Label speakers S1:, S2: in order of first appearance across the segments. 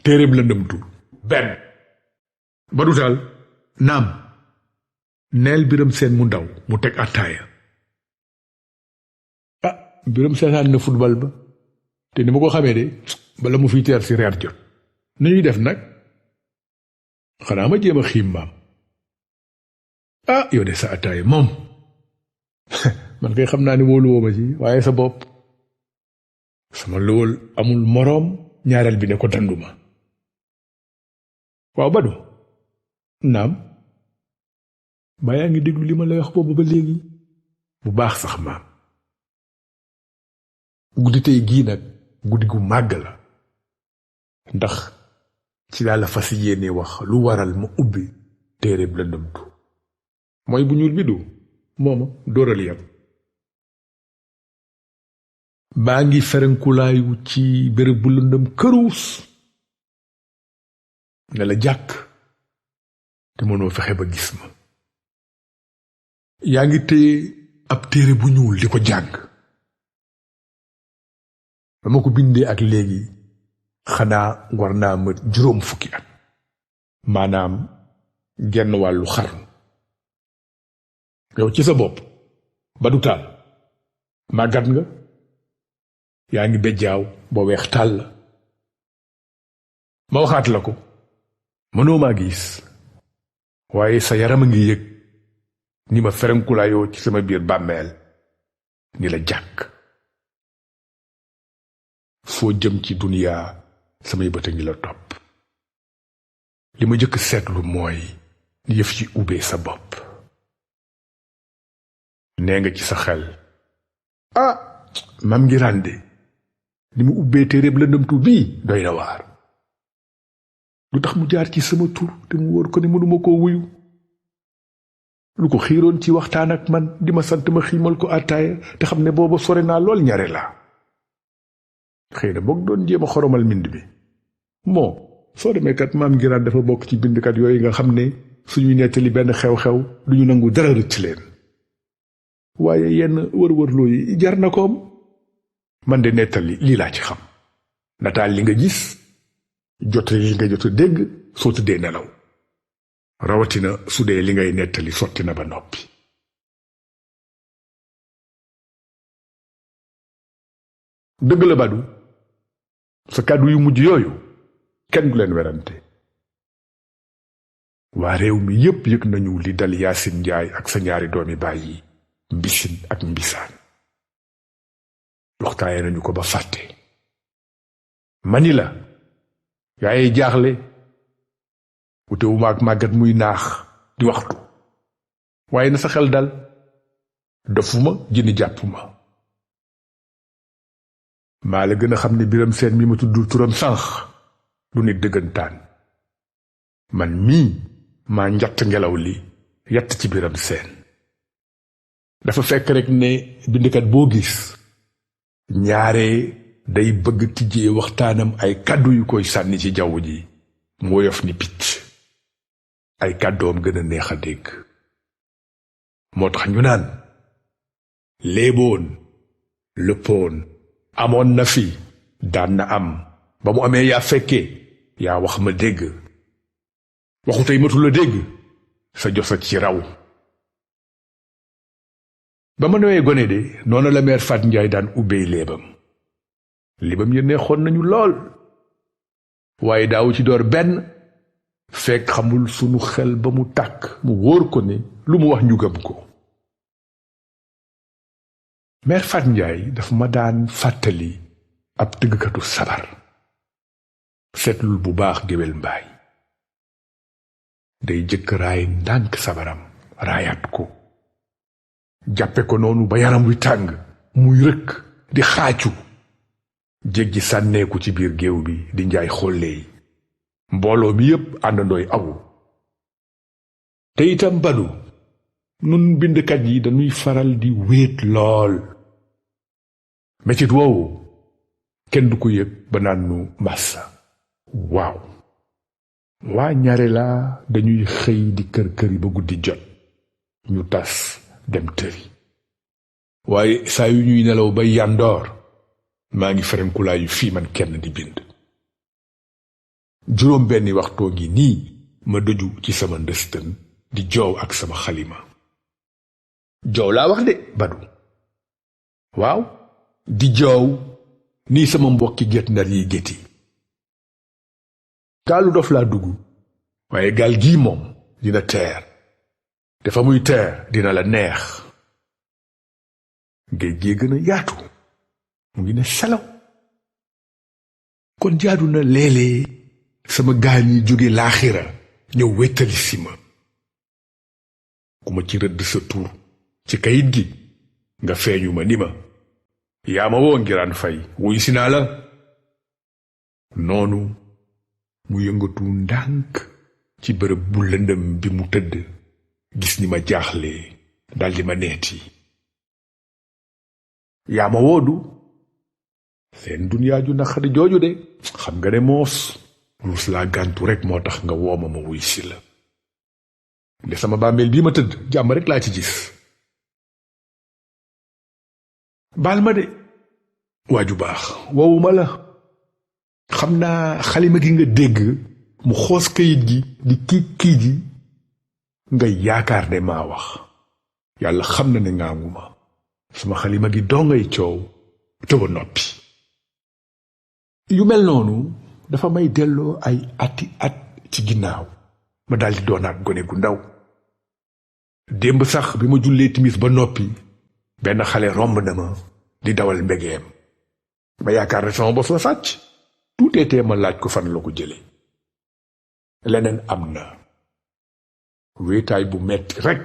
S1: téeréb lëndëmtu benn. Badou Tall naam neel Biram Seen mu ndaw mu teg attaaya. Biram seetaan na football ba te ni ma ko xamee de bala mu fiy teer si reer jot nu ñuy def nag xanaa ma jéem a xiim maam. Yow de sa attaaya moom man kay xam naa ni wóoluwoo ma ci waaye sa bopp sama lool amul moroom ñaareel bi ne ko danduma. waaw Badou naam ba yaa ngi déglu li ma lay wax boobu ba léegi bu baax sax maam. guddi tey gii nag guddi gu màgg la ndax ci laa la fas yéene wax lu waral ma ubbi téeréb lëndëmtu mooy bu ñuul bi du mooma dóoral yam. maa ngi ferenkulaayu ci béréb bu lëndëm këruus ne la jàkk te mënoo fexe ba gis ma. yaa ngi téye ab téere bu ñuul di ko jàng. ba ma ko bindee ak léegi xanaa war naa mat juróom fukki at maanaam genn wàllu xarnu. yow ci sa bopp Badou Tall màggat nga yaa ngi bejjaaw ba weex tàll. ma waxaat la ko mënoo maa gis waaye sa yaram a ngi yëg ni ma ferenkulaayoo ci sama biir bàmmeel ni la jàkk. foo jëm ci duniyaa samay bët a ngi la topp. li ma jëkk seetlu mooy ni yëf ci ubbee sa bopp. nee nga ci sa xel mam ngi rànde ni mu ubbee téeréb lëndëmtu bii doy na waar. lu tax mu jaar ci sama tur te mu wóor ko ni mënuma koo wuyu. lu ko xiiroon ci waxtaan ak man di ma sant ma xiimal ko àttaaya te xam ne booba sore naa lool ñare laa. xëy na boog doon jéem a xoromal mbind bi moo soo demee kat maam ngiraan dafa bokk ci bindkat yooyu nga xam ne suñuy nettali benn xew-xew duñu nangu dara rëcc leen. waaye yenn wër-wërloo yi jar na koom. man de nettali lii laa ci xam. nataal li nga gis jotali li nga jot a dégg soo tëddee nelaw rawatina su dee li ngay nettali sotti na ba noppi. dëgg la Badou sa kàddu yu mujj yooyu kenn du leen werante. waa réew mi yépp yëg nañu li dal Yaasin Njaay ak sa ñaari doomi baay yi mbisin ak mbisaan. waxtaaye nañu ko ba fàtte. mani la yaaye jaaxle wutewuma ak màggat muy naax di waxtu waaye na sa xel dal dofuma jëni jàppuma. maa la gën a xam ne Biram Seen mi ma tudd turam sànq du nit dëggantaan. man mii maa njatt ngelaw li yatt ci Biram Seen. dafa fekk rek ne bindkat boo gis ñaare day bëgg tijjee waxtaanam ay kàddu yu koy sànni ci jaww ji mu woyof ni picc. ay kàddoom gën a neex a dégg. moo tax ñu naan léeboon lëppoon amoon na fi daan na am ba mu amee yaa fekkee yaa wax ma dégg. waxu tey matu la dégg sa josa ci raw. ba ma newee gone de noonu la meer Fat Njaay daan ubbee léebam. libam ya neexoon nañu lool waaye daawu ci door benn fekk xamul sunu xel ba mu tàkk mu wóor ko ne lu mu wax ñu gëm ko. meer Fat Njaay dafa ma daan fàttali ab tëggkatu sabar. seetlul bu baax géwél mbaay day jëkk raay ndànk sabaram raayaat ko jàppe ko noonu ba yaram wi tàng muy rëkk di xaacu jéggi sànneeku ci biir géew bi di njaay xolleey mbooloo mi yépp àndandooy awu. te itam Badou nun bindkat yi dañuy faral di wéet lool. metit woowu kenn du ko yëg ba naan nu massa. waaw waa ñaare laa dañuy xëy di kër këri ba guddi jot ñu tas dem tëri. waaye saa yu ñuy nelaw ba yandoor maa ngi ferenkulaayu fii man kenn di bind. juróom benni waxtoo ngi nii ma dëju ci sama ndëstën di joow ak sama xalima. joow laa wax de Badu. waaw di joow nii sama mbokki gét ndar yi géti. gaalu dof laa dugg waaye gaal gii moom dina teer te fa muy teer dina la neex. géej gee gën a yaatu mu ngi ne selaw. kon jaadu na léeg-léeg sama gaañ yi jóge laaxira ñëw wéttali si ma. ku ma ci rëdd sa tur ci kayit gi nga feeñu ma ni ma yaa ma woo Ngiraan Fay wuy si naa la. noonu mu yëngatu ndànk ci bërëb bu lëndëm bi mu tëdd gis ni ma jaaxle daldi ma neeti. yaa ma woodu seen dunyaa ju naqari jooju de xam nga ne moos ruus laa gàntu rekk moo tax nga wooma ma wuy si la. nde sama bàmmeel bii ma tëdd jàmm rekk laa ci gis. baal ma de waaju baax wowuma la. xam naa xalima gi nga dégg mu xoos kayit gi di kiit yi nga yaakaar ne maa wax. yàlla xam na ne ngaanguma. sama xalima gi doo ngay coow tëba noppi. yu mel noonu dafa may delloo ay ati at ci ginnaaw ma daldi doonaat gone gu ndaw. démb sax bi ma jullee timis ba noppi benn xale romb na ma di dawal mbegeem. ma yaakaar ne sama bos la sàcc. tuuteetee ma laaj ko fan la ko jële. leneen am na. wéetaay bu metti rekk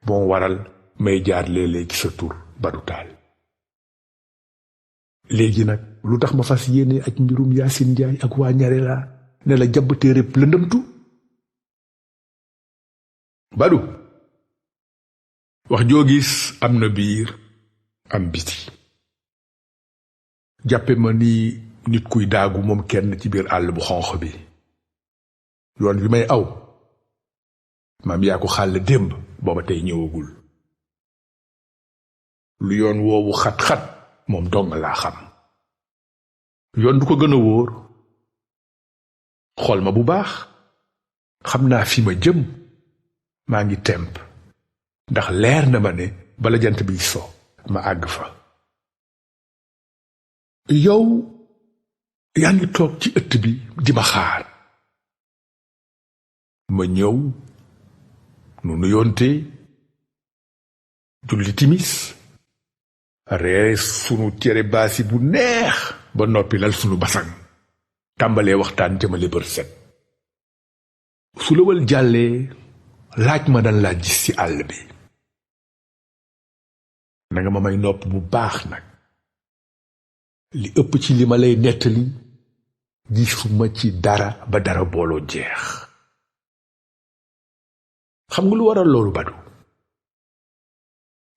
S1: moo waral may jaar léeg-léeg ci sa tur Badu Taal. léegi nag lu tax ma fas yéene ak mbirum Yaasin Njaay ak waa Ñarela ne la jabb téereb lëndëmtu. Badu wax joo gis am na biir am biti. jàppe ma ni nit kuy daagu moom kenn ci biir àll bu xonq bi. yoon wi may aw maam yaa ko xàll démb booba tey ñëwagul. lu yoon woowu xat-xat moom dong laa xam. yoon du ko gën a wóor. xool ma bu baax xam naa fi ma jëm. maa ngi temp ndax leer na ma ne bala jant biy so ma àgg fa. yow yaa ngi toog ci ëtt bi di ma xaar. ma ñëw nu nuyoonte julli timis reere sunu cere baasi bu neex ba noppi lal sunu basang tàmbalee waxtaan jëmale bër set. su lawal jàllee laaj ma dan laa gis ci àll bi. nanga ma may nopp bu baax nag. li ëpp ci li ma lay nettali gisuma ci dara ba dara booloo jeex. xam nga lu waral loolu Badu.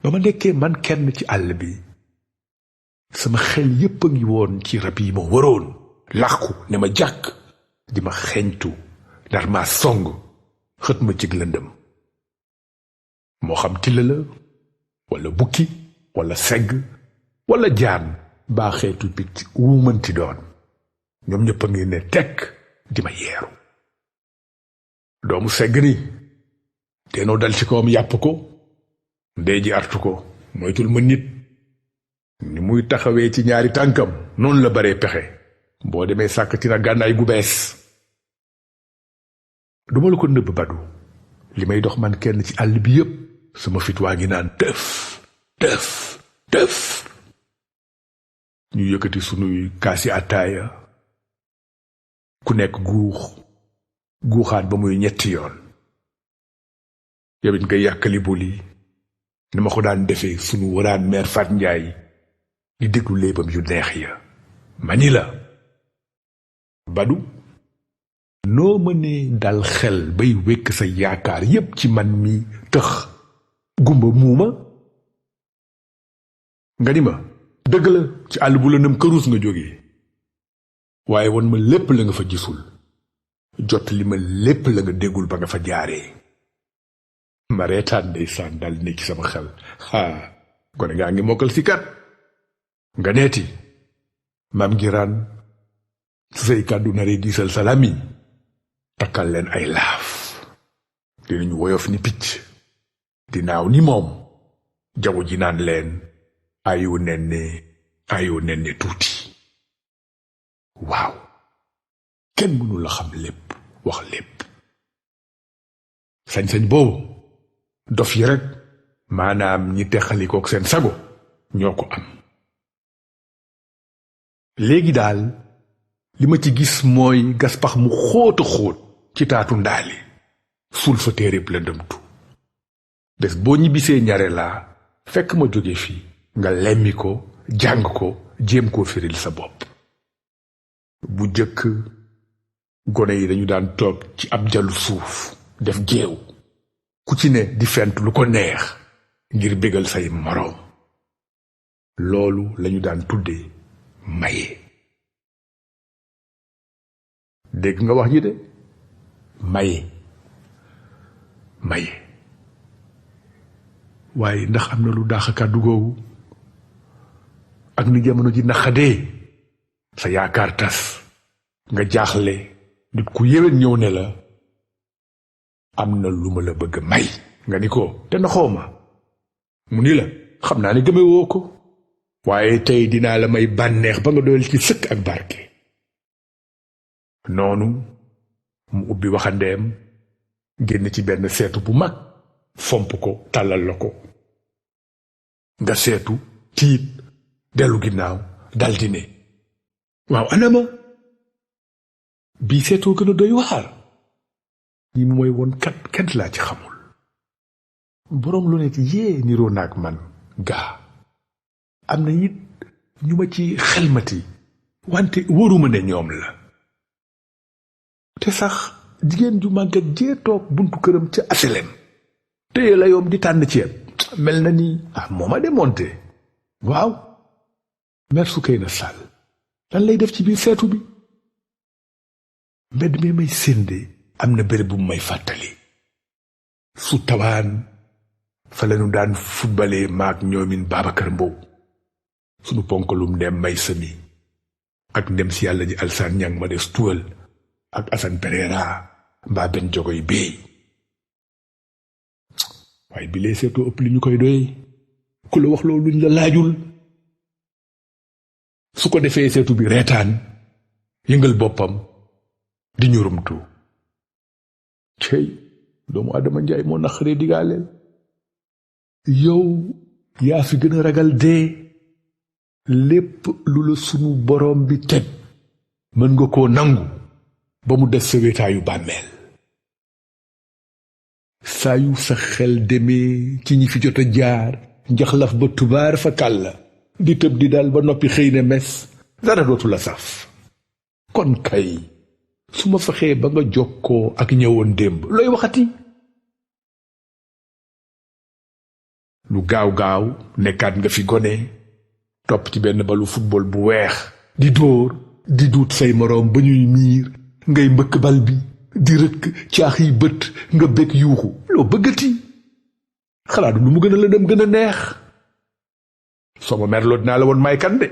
S1: ba ma nekkee man kenn ci àll bi sama xel yépp a ngi woon ci rab yi ma waroon làqu ne ma jàkk di ma xeeñtu nar maa song xët ma cig lëndëm. moo xam tilla la walla bukki walla segg walla jaan baa xeetu picc wu mënti doon ñoom ñëpp a ngi ne tekk di ma yeeru. doomu segg ni teenoo dal ci kawam yàpp ko ndey ji artu ko moytul ma nit. ni muy taxawee ci ñaari tànkam noonu la baree pexe boo demee sàkkati na gànnaay gu bees. duma la ko nëbb Badu. li may dox man kenn ci àll bi yépp sama fit waa ngi naan tëf tëf tëf. ñu yëkkati sunuy kaasi ataaya ku nekk guuxaan ba muy ñetti yoon. yow it nga yàkkali buli ni ma ko daan defee sunu waraan meer Fat Njaay di déglu léebam yu neex ya. mani la Badu noo mënee dal xel bay wékk sa yaakaar yépp ci man mi tëx gumba muuma. nga ni ma dëgg la ci àll bu lëndëm këruus nga jógee waaye won ma lépp la nga fa gisul jot li ma lépp la nga déggul ba nga fa jaaree. ma reetaan ndeysaan dal ne ci sama xel gone ngaa ngi mokkal si kat. nga neeti maam Ngiraan su say kàddu naree diisal sa làmmiñ takkal leen ay laaf dinañu woyof ni picc di naaw ni moom jaww ji naan leen ayoo nenne tuuti. waaw kenn mënu la xam lépp wax lépp. sañ-sañ boobu dof yi rek maanaam ñi texalikook seen sago ñoo ko am. léegi daal li ma ci gis mooy gas pax mu xóota xóot ci taatu ndaali suul fa téereb lëndëmtu. bés boo ñibbisee ñare laa fekk ma jóge fii nga lemmi ko jàng ko jéem koo firil sa bopp. bu jëkk gone yi dañu daan toog ci ab jalu suuf def géew ku ci ne di fent lu ko neex ngir bégal say moroom. loolu lañu daan tudde maye. dégg nga wax ji de maye waaye ndax am na lu daax kàddu googu ak ni jamono ji naxadee sa yaakaar tas nga jaaxle nit ku yéwén ñëw ne la am na lu ma la bëgg may nga ni ko te naxoo ma mu ni la xam naa ne gëmewoo ko waaye tey dinaa la may bànneex ba nga doyal ci sëkk ak barke. noonu mu ubbi waxandeem génn ci benn seetu bu mag fomp ko tàllal la ko nga seetu tiit dellu ginnaaw daldi ne waaw anama bii seetoo gën a doy waar. ñi mooy woon kat laa ci xamul. boroom lu nekk yee niroo naag man gaa am na it ñu ma ci xelmati wante wóoruma ne ñoom la. te sax jigéen ju màggat jee toog buntu këram ca aselem téye la yoom di tànn ceeb mel na ni moo ma démonté. waaw mer su kay na sàll lan lay def ci biir seetu bi. mbedd mi may séende am na béréb bu may fàttali. su tawaan fa lañu daan futbale maak ñoomin Babacar Mbow sunu ponkalum ndem may sami ak ndem si yàlla ji alsaan ñang ma des tuwal ak Assane Pereira mbaa benn jogoy béy. waaye bi lee seetoo ëpp li ñu koy doy ku la wax loolu luñ la laajul. su ko defee seetu bi reetaan yëngal boppam di ñurumtu. cey doomu Adama Njaay moo naqaree digaaleel. yow yaa fi gën a ragal dee. lépp lu la sunu boroom bi teg mën nga koo nangu ba mu des sa wéetaayu bàmmeel. saa yu sa xel demee ci ñi fi jot a jaar njaxlaf ba tubaar fa kàlla di tëb di dal ba noppi xëy na mes dara dootu la saf. kon kay su ma fexee ba nga jokkoo ak ñëwoon démb looy waxati. lu gaaw nekkaat nga fi gone topp ci benn balu football bu weex di dóor di duut say moroom ba ñuy miir ngay mbëkk bal bi di rëkk caax yi bët nga bég yuuxu loo bëggati. xalaatu lu mu gën a lëndëm gën a neex. soo ma merloo dinaa la woon may kan de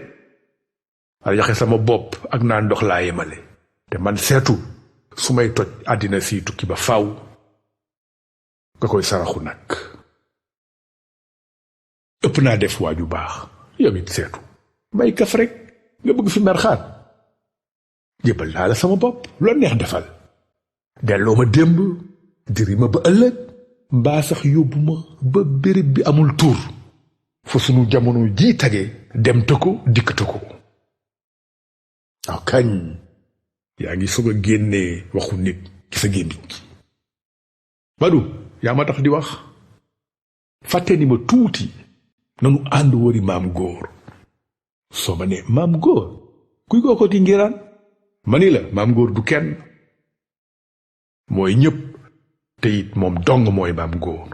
S1: a joxe sama bopp ak naan ndox laa yemale. te man seetu su may toj àddina si tukki ba faw nga koy saraxu nag. ëpp naa def waaju baax yow it seetu may kaf rek nga bëgg fi merxaat. jébbal naa la sama bopp loo neex defal. delloo ma démb diri ma ba ëllëg mbaa sax yóbbu ma ba béréb bi amul tur fa sunu jamono jii tage dem te ko dikk te ko. aw kañ yaa ngi soog a génnee waxu nit ci sa gémmiñ gi. Badu yaa ma tax di wax. fàtte ni ma tuuti nanu ànd wari maam góor. soo ma ne maam góor kuy kooko di ngiraan ma ni la maam góor du kenn mooy ñépp te it moom dong mooy maam góor.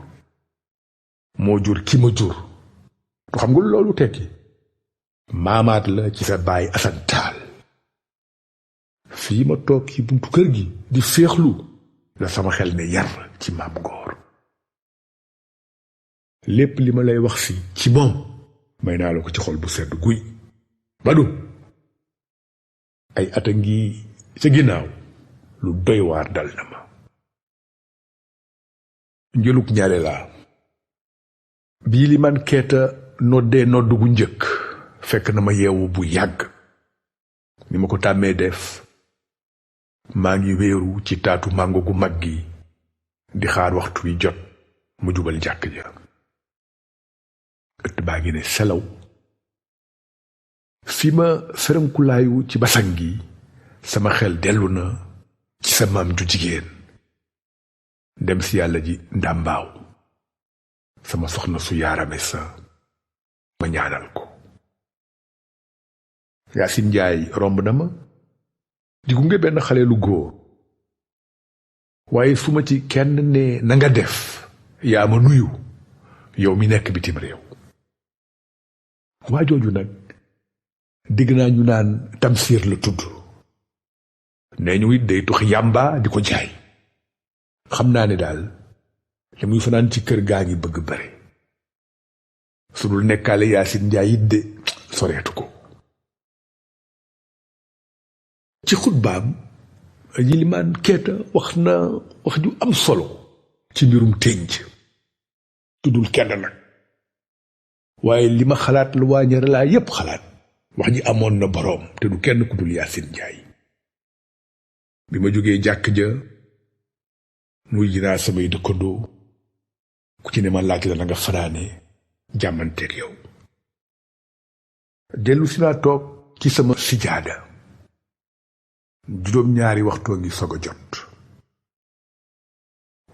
S1: moo jur ki ma jur du xam nga loolu tekki. maamaat la ci sa baay Asan Taal. fii ma toog ci buntu kër gi di féexlu la sama xel ne yar ci maam góor. lépp li ma lay wax si ci moom may naa la ko ci xol bu sedd guy. Badu ay ata ngi ca ginnaaw lu doy waar dal na ma. njëlug ñaare laa bii li man keeta noddee nodd gu njëkk fekk na ma yeewu bu yàgg ni ma ko tàmmee def maa ngi wéeru ci taatu màngo gu mag gi di xaar waxtu wi jot mu jubal jàkk ja. ëtt baa ngi ne selaw fi ma ferankulaayu ci basan gi sama xel dellu na ci sa maam ju jigéen dem si yàlla ji ndàmbaaw sama soxna su yaarame sa ma ñaanal ko. Yaasin Njaay romb na ma di gunge benn xale lu góor waaye su ma ci kenn ne na nga def yaa ma nuyu yow mi nekk bitim réew. waa jooju nag dégg naa ñu naan Tamsiir la tudd nee ñu it day tux yàmba di ko jaay. xam naa ne daal li muy fanaan ci kër gaa ngi bëgg bare su dul nekkaale Yaasin Njaay it de soreetu ko. ci xutbaam Yilimaan Keeta wax na wax ju am solo ci mbirum ténj tuddul kenn nag waaye li ma xalaat lu waa ñaare laa yépp xalaat wax ji amoon na boroom te du kenn ku dul Yaasin Njaay. bi ma jógee jàkk ja nuy ji naa samay dëkkandoo ku ci ne ma laaj la na nga fanaane jàmmanteeg yow. dellu si naa toog ci sama sijaada juróom-ñaari waxtoo ngi soog a jot.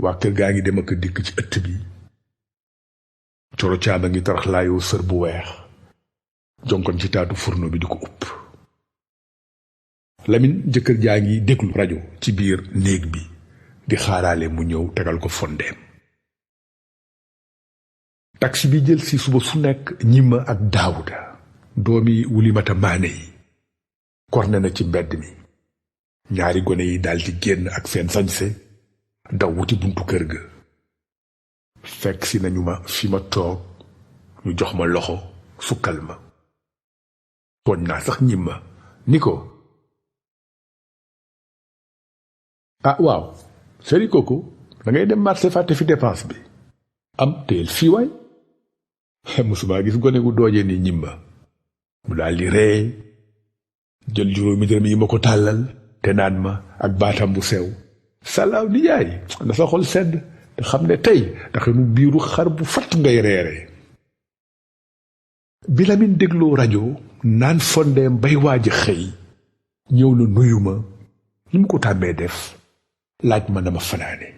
S1: waa kër gaa ngi dem ak dikk ci ëtt bi coro caama ngi taraxlaayoo sër bu weex jonkon ci taatu furno bi di ko upp. Lamin jëkkër jaa ngi déglu rajo ci biir néeg bi di xaaraale mu ñëw tegal ko fondeem. taksi bi jël si suba su nekk ñima ak daawuda doomi wulimata maane yi korne na ci mbedd mi. ñaari gone yi daldi génn ak seen sañse daw wuti buntu kër ga. fekk si nañu ma fi ma toog ñu jox ma loxo sukkal ma. tooñ naa sax ñimma ni ko ah waaw seri kooku da ngay dem marché fàtte fi dépense bi am teel fii waay. musuma gis gone gu dooje ni ñimma mu daldi ree jël juróomi dërëm yi ma ko tàllal te naan ma ak baatam bu sew salaaw ni yaay na sa xol sedd te xam ne tey ndax nu biiru xar bu fatt ngay reere. bi Lamin dégloo rajo naan fondeem bay waaj xëy ñëw na nuyu ma ni mu ko tàmmee def laaj ma na ma fanaane.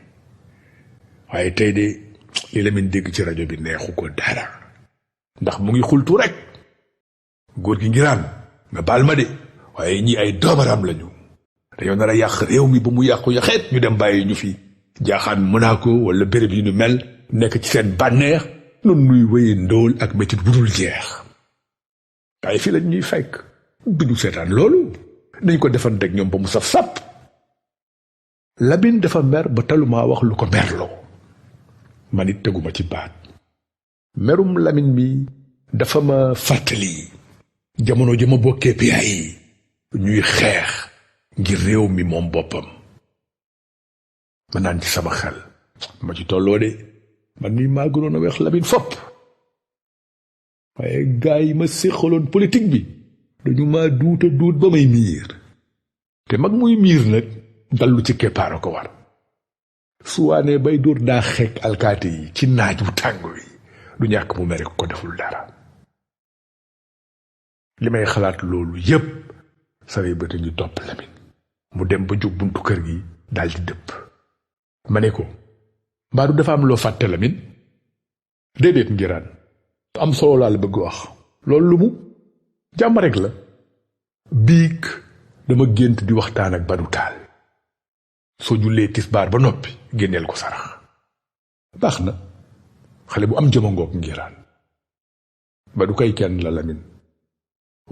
S1: waaye tey de li Lamin dégg ci rajo bi neexu ko dara ndax mu ngi xultu rek. góor gi ngiraan nga baal ma de waaye ñi ay doomaram lañu dañoo nar a yàq réew mi ba mu yàqu yaxeet ñu dem bàyyi ñu fi jaaxaan Monaco wala béréb yi ñu mel nekk ci seen bànneex noonu nuy wéye ndóol ak métit bu dul jeex. waaye fii lañ ñuy fekk bi ñu seetaan loolu nañ ko defanteeg ñoom ba mu saf sàpp. Lamin dafa mer ba talumaa wax lu ko merloo man it teguma ci baat. merum Lamin mi dafa ma fàttali jamono ja ma bokkee PA yi ñuy xeex ngir réew mi moom boppam. ma naan ci sama xel ma ci tolloo de man ni maa gënoon a weex Lamin fopp. waaye gaa yi ma séqaloon politique bi dañu ma duuta duut ba may miir te mag muy miir nag dallu ci keppaara ko war. suwaane bay dóor daa xeek alkaati yi ci naaj wu tàng wi du ñàkk mu mere ko deful dara. li may xalaat loolu yépp samay bët ñu topp Lamin mu dem ba jóg buntu kër gi daldi dëpp. ma ne ko mbaa du dafa am loo fàtte Lamin. déedéet ngiraan am solo laa la bëgg wax. loolu lu mu jàmm rek la. biig dama gént di waxtaan ak Badu Taal. soo jullee tisbaar ba noppi génneel ko sarax. baax na xale bu am jëma ngoog ngiraan. Badu kay kenn la Lamin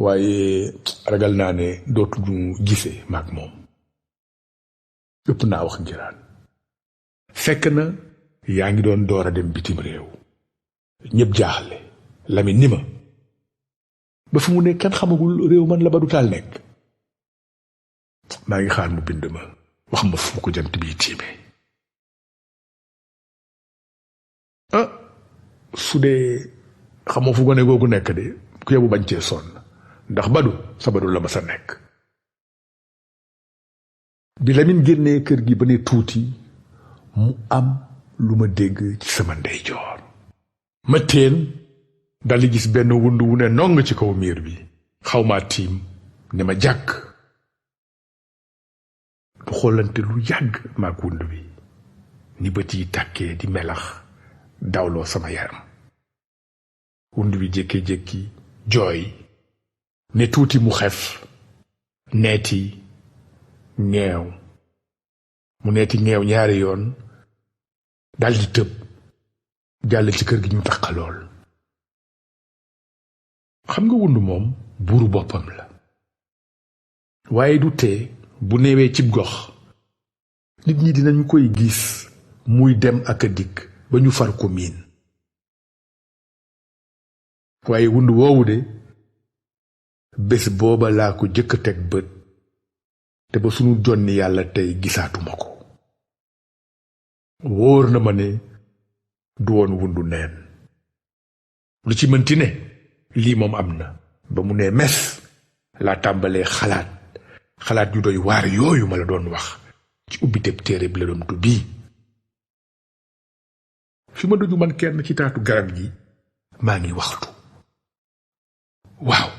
S1: waaye ragal naa ne dootuñu gisee maag moom. ëpp naa wax ngiraan. fekk na yaa ngi doon door a dem bitim réew. ñépp jaaxle. Lamin ni ma ba fu mu ne kenn xamagul réew man la Badu Taal nekk. maa ngi xaar mu bind ma wax ma fu ko jant bi tiime. su dee xamoo fu gone googu nekk de ku yebu bañ cee sonn ndax badu sa badu la ma sa nekk. bi Lamin génnee kër gi ba ne tuuti mu am lu ma dégg ci sama ndeyjoor. ma teen daldi gis benn wund wu ne nong ci kaw miir bi xaw maa tiim ne ma jàkk. du xoolante lu yàgg maak wund bi ni bët yi tàkkee di melax dawloo sama yaram. wund bi jékki-jékki jooy ne tuuti mu xef neeti ñeew mu neeti ñeew ñaari yoon daldi tëb jàll ci kër gi ñu taqalool. xam nga wund moom buuru boppam la waaye du tee bu neewee cib gox nit ñi dinañu koy gis muy dem ak a dikk ba ñu far ko miin. waaye wund woowu de bés booba laa ko jëkk a teg bët te ba sunu jonni yàlla tey gisaatuma ko. wóor na ma ne du woon wundu neen. lu ci mënti ne lii moom am na. ba mu nee mes laa tàmbalee xalaat yu doy waar yooyu ma la doon wax ci ubbiteb téere bi la doon tu bii. fi ma doju man kenn ci taatu garab gi maa ngi waxtu. waaw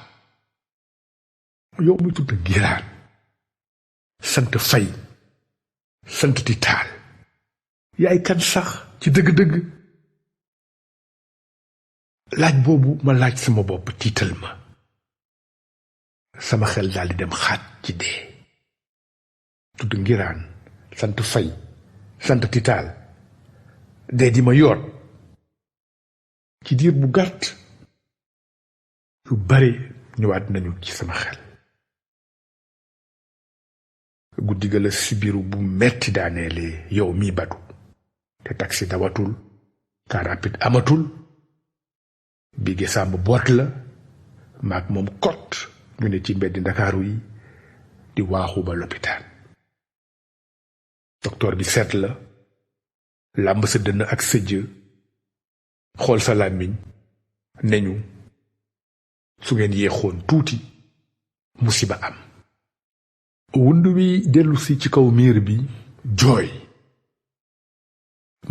S1: yow mi tudd Ngiraan sant Fay sant ti taal yaay kan sax ci dëgg-dëgg. laaj boobu ma laaj sama bopp tiital ma. sama xel daldi dem xaat ci dee. tudd Ngiraan sant Fay sant ti taal dee di ma yoot ci diir bu gàtt. yu bare ñëwaat nañu ci sama xel. guddi ga la sibiru bu metti daaneele yow mii badu te taxi dawatul car rapide amatul. Bigé Samb boot la maag moom kot ñu ne ci mbeddi Ndakaaru yi di waaxu ba lopitaan. docteur bi seet la làmb sa dënn ak sa jë xool sa làmmiñ ne ñu su ngeen yéexoon tuuti musiba am. wund wi dellusi ci kaw miir bi jooy.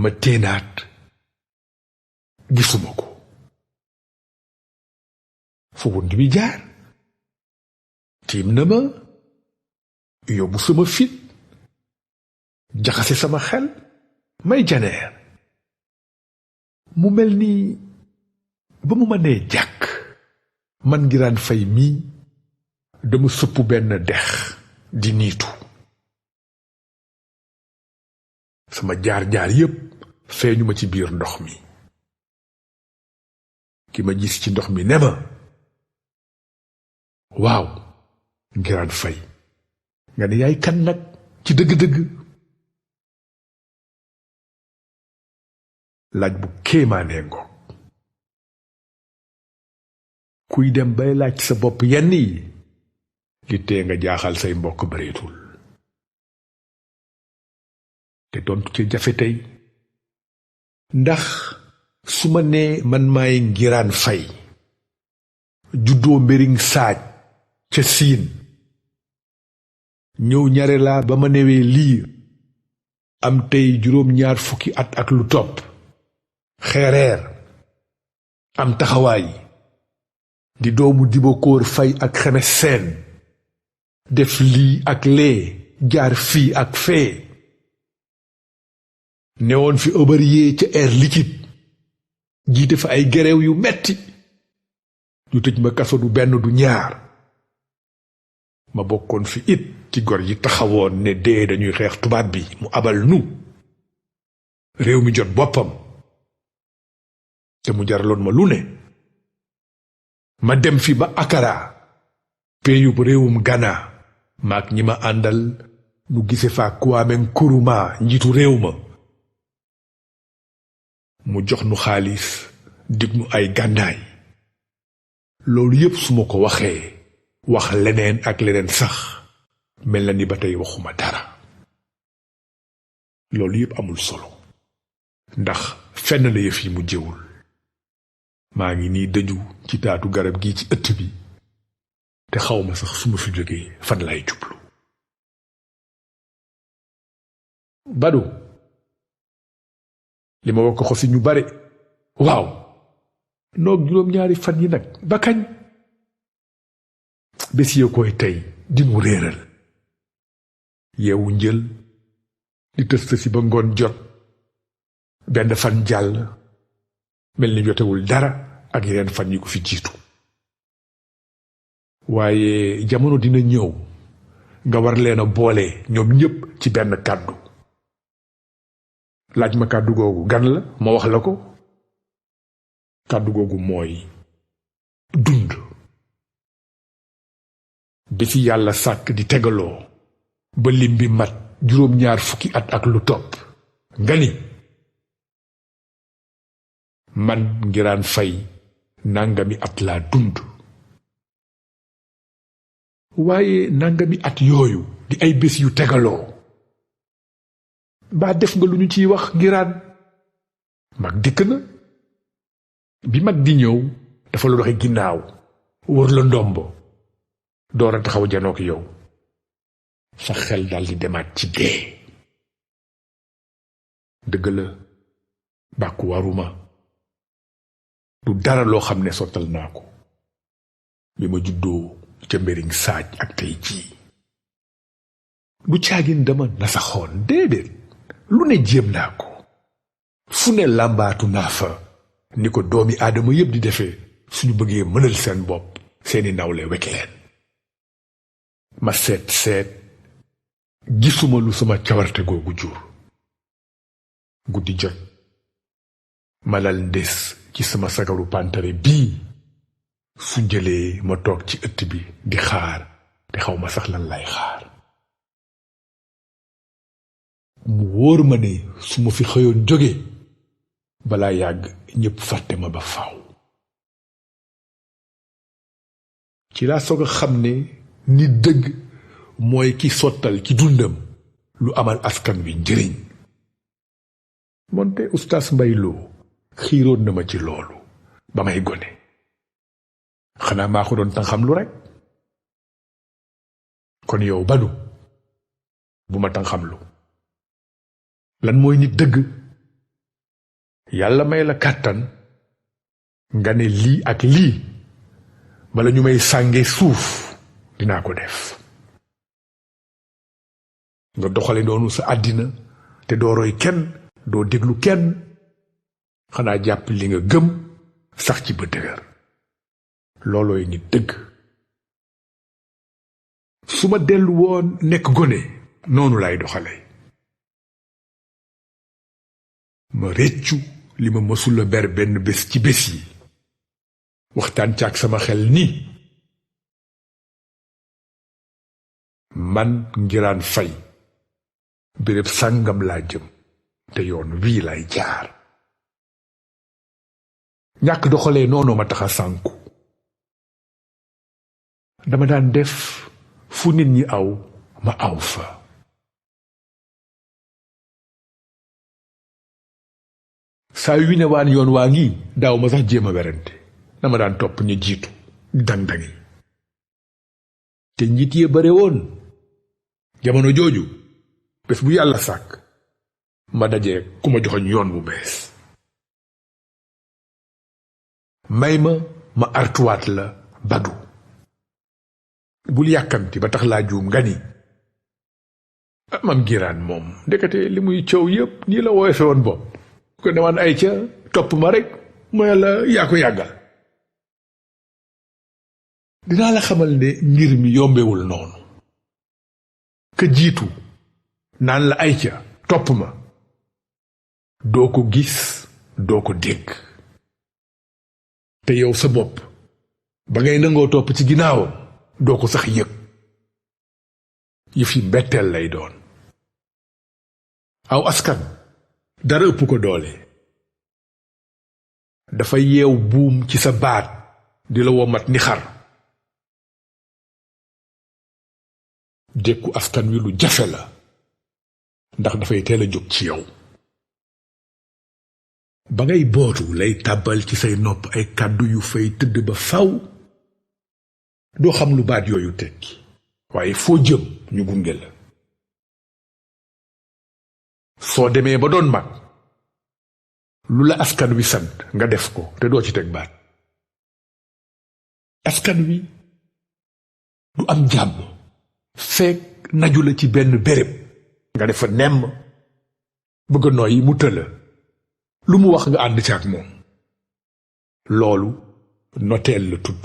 S1: ma téenaat gisuma ko. fu wund wi jaar tiim na ma yóbbu sama fit jaxase sama xel may janeer. mu mel ni ba mu ma nee jàkk man Ngiraan Fay mii dama sëpp benn dex di niitu. sama jaar-jaar yépp feeñu ma ci biir ndox mi. ki ma gis ci ndox mi ne ma waaw Ngiraan Fay nga ne yaay kan nag ci dëgg-dëgg. laaj bu kéemaanee ngoog. kuy dem bay laaj sa bopp yenn yi li tee nga jaaxal say mbokk bareetul. te tontu ci jafe tey ndax su ma nee man maay Ngiraan Fay juddoo Mbering Saaj ca Siin ñëw ñare laa ba ma newee liir am tey juróom-ñaar at ak lu topp xeereer am taxawaay di doomu Dibakóor Fay ak Xemes Seen def lii ak lee jaar fii ak fee newoon fi Aubervilliers ca Air Liquide jiite fa ay gerew yu metti ñu tëj ma kaso du benn du ñaar. ma bokkoon fi it ci gor yi taxawoon ne dee dañuy xeex tubaab bi mu abal nu réew mi jot boppam te mu jaraloon ma lu ne. ma dem fi ba Akara peeyub réewum Ghana maak ñi ma àndal nu gise fa Kwame Nkrumah njiitu réew ma mu jox nu xaalis dig nu ay gànnaay. loolu yépp su ma ko waxee wax leneen ak leneen sax mel na ni ba tey waxuma dara. loolu yépp amul solo ndax fenn la yëf yi mu jëwul maa ngi nii dëju ci taatu garab gi ci ëtt bi te xawma sax su ma fi jógee fan lay jublu Badu li ma wax ko xosi ñu bare waaw noog juróom-ñaari fan yi nag ba kañ bés ya koy tey di mu réeral yeewu njël di tës ba ngoon jot benn fan jàll mel ni jotewul dara ak yeneen fan yi ko fi jiitu waaye jamono dina ñëw nga war leen a boole ñoom ñépp ci benn kàddu laaj ma kàddu googu gan la ma wax la ko kàddu googu mooy dund bi fi yàlla sàkk di tegaloo ba lim bi mat juróom-ñaar fukki at ak lu topp nga ni man Ngiraan Fay nangami at laa dund waaye nangami at yooyu di ay bés yu tegaloo baa def nga lu ñu ciy wax Ngiraan mag dikk na bi mag di ñëw dafa la doxe ginnaaw wër la ndombo door a taxaw janook yow sa xel daldi demaat ci dee dëgg la bàkku waruma du dara loo xam ne sottal naa ko bi ma juddoo ca mbiriñ saaj ak tey jii du caagin dama nasaxoon déedéet lu ne jéem naa ko fu ne làmbaatu naa fa ni ko doomi aadama yépp di defee suñu bëggee mënal seen bopp seeni nawle wekk leen ma seet gisuma lu sama cawarte googu jur guddi jot ma lal ndes ci sama sagaru pantare bii su njëlee ma toog ci ëtt bi di xaar te xaw ma sax lan lay xaar mu wóor ma ne su ma fi xëyoon jóge balaa yàgg ñépp fàtte ma ba faaw ci laa soog a xam ne nit dëgg mooy ki sottal ci dundam lu amal askan wi njëriñ moonte ustaas Mbay Lo xiiroon na ma ci loolu ba may gone xanaa maa ko doon tan xam lu rekk kon yow Badu bu ma tan xam lu lan mooy nit dëgg yàlla may la kàttan nga ne lii ak lii bala ñu may sànge suuf dinaa ko def nga doxale noonu sa àddina te doo roy kenn doo déglu kenn xanaa jàpp li nga gëm sax ci ba dëgër loolooy nit dëgg su ma dellu woon nekk gone noonu lay doxale ma réccu li ma mësula ber benn bés ci bés yi waxtaan ci ak sama xel ni man Ngiraan Fay béréb sàngam laa jëm te yoon wii lay jaar ñàkk doxalee noonu ma tax a sànku dama daan def fu nit ñi aw ma aw fa saa yu ne waan yoon waa ngi daaw ma sax jéem a werante dama daan topp ñu jiitu dang-dangi te njiit yee bare woon jamono jooju bés bu yàlla sàkk ma dajee ku ma joxoñ yoon bu bees may ma artuwaat la Badu bul yàkkamti ba tax laa juum nga ni mam Ngiraan moom ndekete li muy coow yépp nii la woyofe woon bopp ko demaan ay ca topp ma rekk mooy la yaa ko yàggal dinaa la xamal ne mbir mi yombewul noonu ka jiitu naan la ay ca topp ma doo ko gis doo ko dégg te yow sa bopp ba ngay nangoo topp ci ginnaawam doo ko sax yëg yëf yi mbetteel lay doon aw askan dara ëpp ko doole dafa yeew buum ci sa baat di la womat ni xar dékku askan wi lu jafe la ndax dafay teel a jóg ci yow. ba ngay bootu lay tàbbal ci say nopp ay kàddu yu fay tëdd ba faw. doo xam lu baat yooyu tekki waaye foo jëm ñu gunge la. soo demee ba doon mag lu la askan wi sant nga def ko te doo ci teg baat. askan wi du am jàmm fekk naju la ci benn béréb nga defa nemm bëgg a noyyi mu tëla lu mu wax nga ànd ci ak moom. loolu noteel la tudd.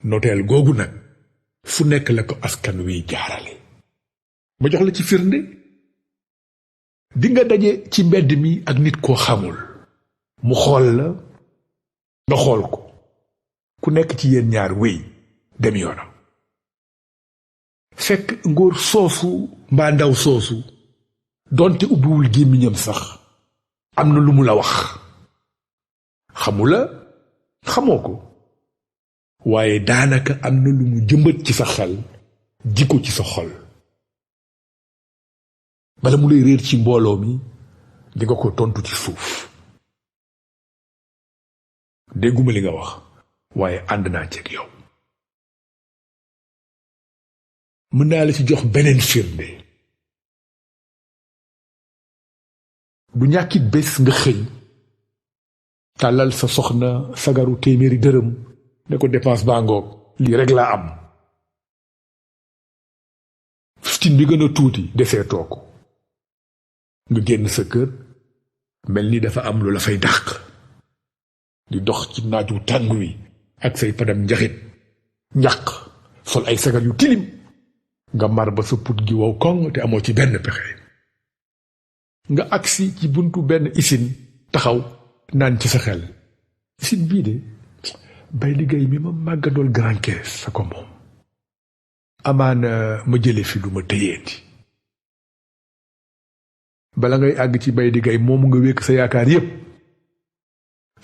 S1: noteel googu nag fu nekk la ko askan wi jaarale. ma jox la ci firnde. dinga daje ci mbedd mi ak nit koo xamul mu xool la nga xool ko ku nekk ci yéen ñaar wéy dem yoonam. fekk ngóor soosu mbaa ndaw soosu doonte ubbiwul gémmiñam sax am na lu mu la wax. xamula xamoo ko waaye daanaka am na lu mu jëmbat ci sa xel ji ko ci sa xol. bala mu lay réer ci mbooloo mi di nga ko tontu ci suuf. dégguma li nga wax waaye ànd naa ceeg yow. mën naa la ci jox beneen firnde. du ñàkkit bés nga xëy tàllal sa soxna sagaru téeméeri dërëm ne ko dépense baa ngoog lii rek laa am. fiftin bi gën a tuuti desee too ko nga génn sa kër mel ni dafa am lu la fay dàq di dox ci naaj wu tàng wi ak say padam njaxit ñaq sol ay sagar yu tilim nga mar ba sa put gi wow koŋ te amoo ci benn pexe. nga agsi ci buntu benn isin taxaw naan ci sa xel isin bii de bay liggéey mi ma màggandool grand caisse sa ko moom. amaana ma jële fi lu ma tëyeeti. bala ngay àgg ci bay di gay moomu nga wékk sa yaakaar yépp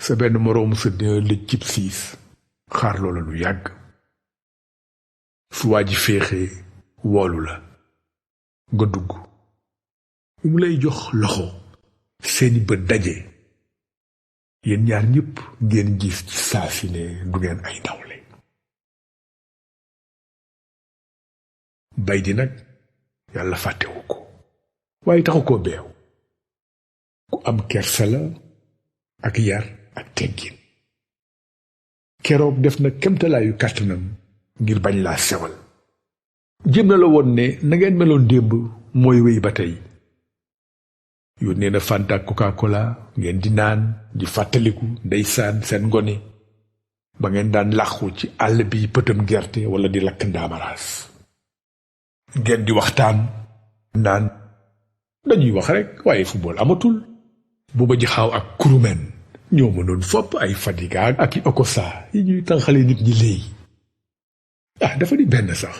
S1: sa benn moroomu sa dina lëj cib siis xaar loola lu yàgg. fu waa ji féexee woolu la nga dugg mu lay jox loxo seeni bët daje yéen ñaar ñépp ngeen gis ci saa si ne du ngeen ay nawle. bay di nag yàlla fàttewu ko waaye taxu koo beew ku am kersa la ak yar ak teggin. keroog def na kemtalaayu kàttanam ngir bañ laa sewal. jéem na la woon ne na ngeen meloon démb mooy wéy ba tey. yónnee na Fanta ak Coca-Cola ngeen di naan di fàttaliku ndeysaan seen ngone ba ngeen daan làqu ci àll bi pëtam gerte wala di lakk ndaamaraas. ngeen di waxtaan naan dañuy wax rekk waaye football amatul. Buuba Jaxaaw ak Kurumen ñoo mënoon fopp ay Fadiga ak i Okosa yi ñuy tànqale nit ñi léegi. dafa di benn sax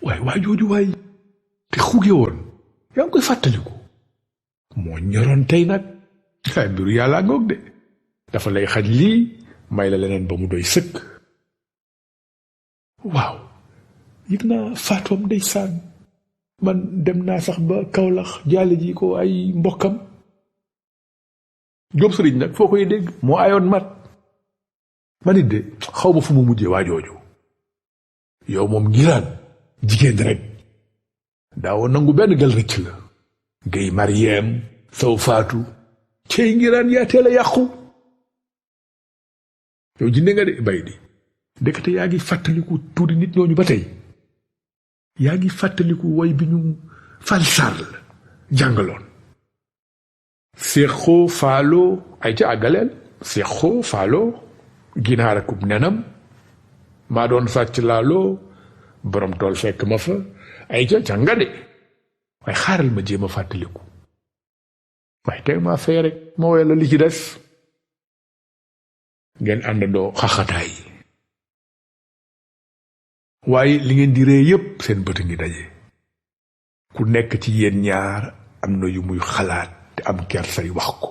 S1: waaye waa jooju waay te xuge woon yaa ngi koy fàttaliku moo ñoroon tey nag mbiru yàlla ngoog de dafa lay xaj lii may la leneen ba mu doy sëkk. waaw yëg naa faatoom ndeysaan man dem naa sax ba Kawlax jaale ji ko ay mbokkam. Jóob Sëriñ nag foo koy dégg moo ayoon mat man it de xaw ma fu mu mujjee waa jooju. yow moom ngiraan jigéen rek daawoo nangu benn gal rëcc la. Géy Mariyem saw faatu cey ngiraan yaa teel a yàqu. yow jinne nga de bay di ndekete yaa ngi fàttaliku tuuti nit ñooñu ba tey. yaa ngi fàttaliku woy bi ñu Fall Sarl jàngaloon. seexoo faaloo ay ca àggaleel. seexoo faaloo ginaar akub nenam maa doon sàcc laaloo borom tool fekk ma fa ay ca canga de waaye xaaral ma jéem a fàttaliku waaye tey maa fee rek ma woy la li ci des. ngeen àndandoo xaxataay waaye li ngeen di ree yépp seen bët ngi daje. ku nekk ci yéen ñaar am na yu muy xalaat te am kersay wax ko.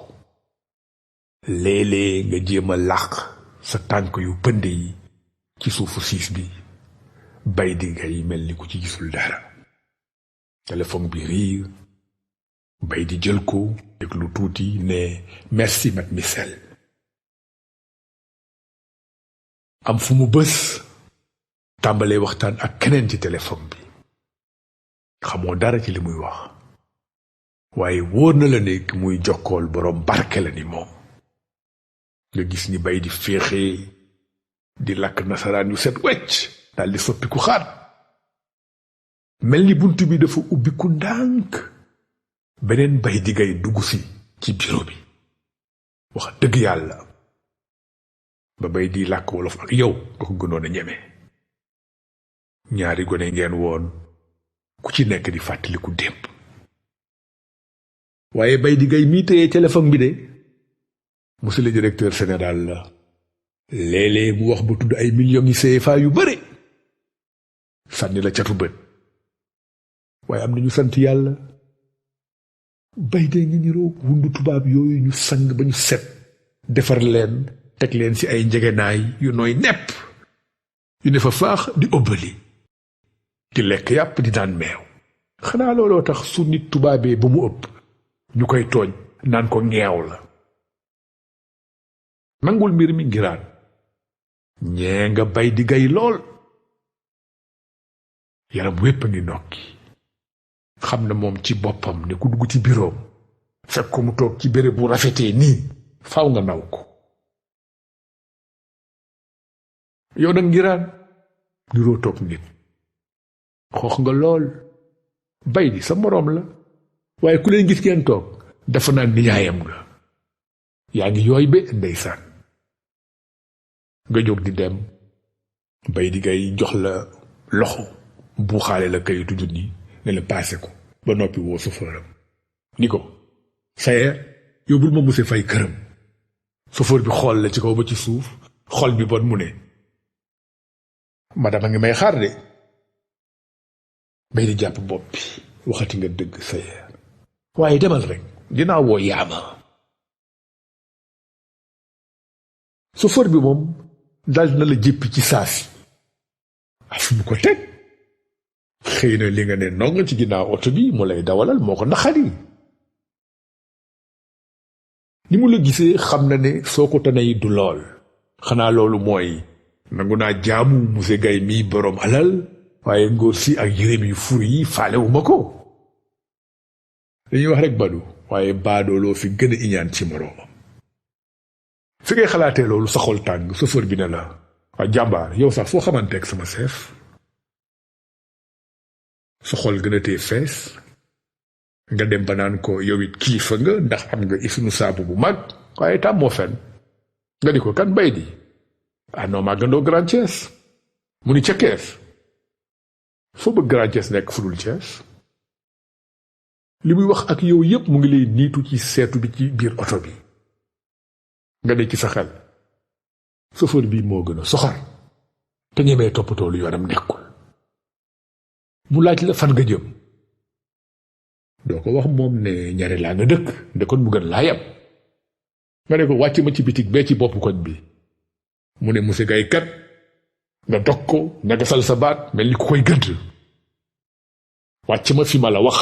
S1: léeg-léeg nga jéem a làq sa tànk yu pënd yi ci suufu siis bi bay di ngay mel ni ku ci gisul dara. téléphone bi riir, bay di jël ko déglu tuuti ne merci mademoiselle. am fu mu bës tàmbalee waxtaan ak keneen ci téléphone bi. xamoo dara ci li muy wax, waaye wóor na la ne ki muy jokkool boroom barke la ni moom. nga gis ni bay di féexee di lakk nasaraan yu set wecc daldi soppiku xaat, mel ni bunt bi dafa ubbiku ndànk. beneen bay di gay dugg si ci bureau bi. wax dëgg yàlla ba bay di làkk wolof ak yow nga ko gënoon a ñeme. ñaari gone ngeen woon, ku ci nekk di fàttaliku démb. waaye bay di gay mii téye téléphone bi de monsieur le directeur général la. léeg-léeg mu wax ba tudd ay millions yi CFA yu bare sànni la catu bët. waaye am na ñu sant yàlla. bay de ngi niroo wundu tubaab yooyu ñu sang ba ñu set, defar leen teg leen ci ay njegenaay yu nooy nepp, yu ne fa faax di ëbbali, di lekk yàpp di naan meew. xanaa looloo tax su nit tubaabee ba mu ëpp ñu koy tooñ naan ko ngeew la. nangul mbir mi ngiraan ñee nga bay di gay lool. yaram wépp a ngi nokki. xam na moom ci boppam ne ku dugg ci biroom fekk ko mu toog ci béréb bu rafetee nii faw nga naw ko. yow nag ngiraan ngiroo toog nit. xoox nga lool. bay di sa moroom la, waaye ku leen gis ngeen toog dafa naan nijaayam nga. yaa ngi yooy be ndeysaan. nga jóg di dem, bay di gay jox la loxo buuxaale la kayitu junni ne la paase ko ba noppi woo sofëram ni ko saye yóbbul ma muse fay këram. sofër bi xool la ci kaw ba ci suuf, xol bi bon mu ne madama ngi may xaar de. bay di jàpp bopp bi, waxati nga dëgg saye, waaye demal rek dinaa woo yaama. sofër bi moom dal na la jéppi ci saasi. fi mu ko teg xëy na li nga ne nong ci ginnaaw oto bi mu lay dawalal moo ko naxari. ni mu la gisee xam na ne soo ko tanay du lool. xanaa loolu mooy nangu naa jaamu monsieur Gaye mii boroom alal, waaye ngóor si ak yéreem yu fur yi faalewuma ko. dañuy wax rek badu, waaye baadooloo fi gën a iñaan ci moroomam. fi ngay xalaatee loolu sa xol tàng, chauffeur bi ne la waa jàmbaar yow sax foo xamanteeg sama chef. sa xol gën a tee fees nga dem ba naan ko yow it kilifa nga ndax am nga isunu saabu bu mag, waaye tam moo fen. nga di ko kan bay di non maa gëndoo Grand Thiès. mu ni ca Kees. foo bëgg Grand Thiès nekk fudul Thiès. li muy wax ak yow yépp mu ngi lay niitu ci seetu bi ci biir oto bi. nga ne ci sa xel chauffeur bi moo gën a soxor te ñemee toppatoo lu yoonam nekkul. mu laaj la fan nga jëm. doo ko wax moom ne ñaare laa nga dëkk ndekkoon mu gën laa yab. nga ne ko wàcc ma ci bitig bee ci boppu koñ bi. mu ne monsieur Gaye kat nga dog ko ñagasal sa baat mel ni ku koy gëdd. wàcc ma fi ma la wax.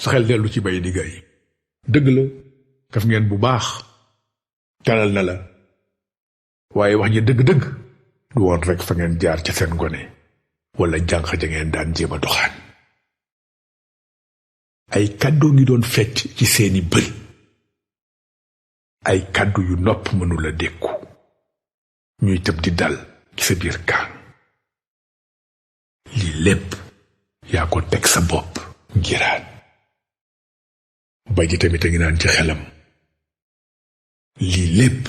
S1: sa xel dellu ci bay di Gaye. dëgg la daf ngeen bu baax dalal na la, waaye wax ji dëgg-dëgg du woon rek fa ngeen jaar ca seen gone wala jànq ja ngeen daan jéem a doxaan. ay kàddoo ngi doon fecc ci seeni bëri, ay kàddu yu nopp mënula dékku ñuy tëb di dal ci sa biir kaan. lii lépp yaa ko teg sa bopp ngiraan. bay ji tamit a ngi naan ci xelam lii lépp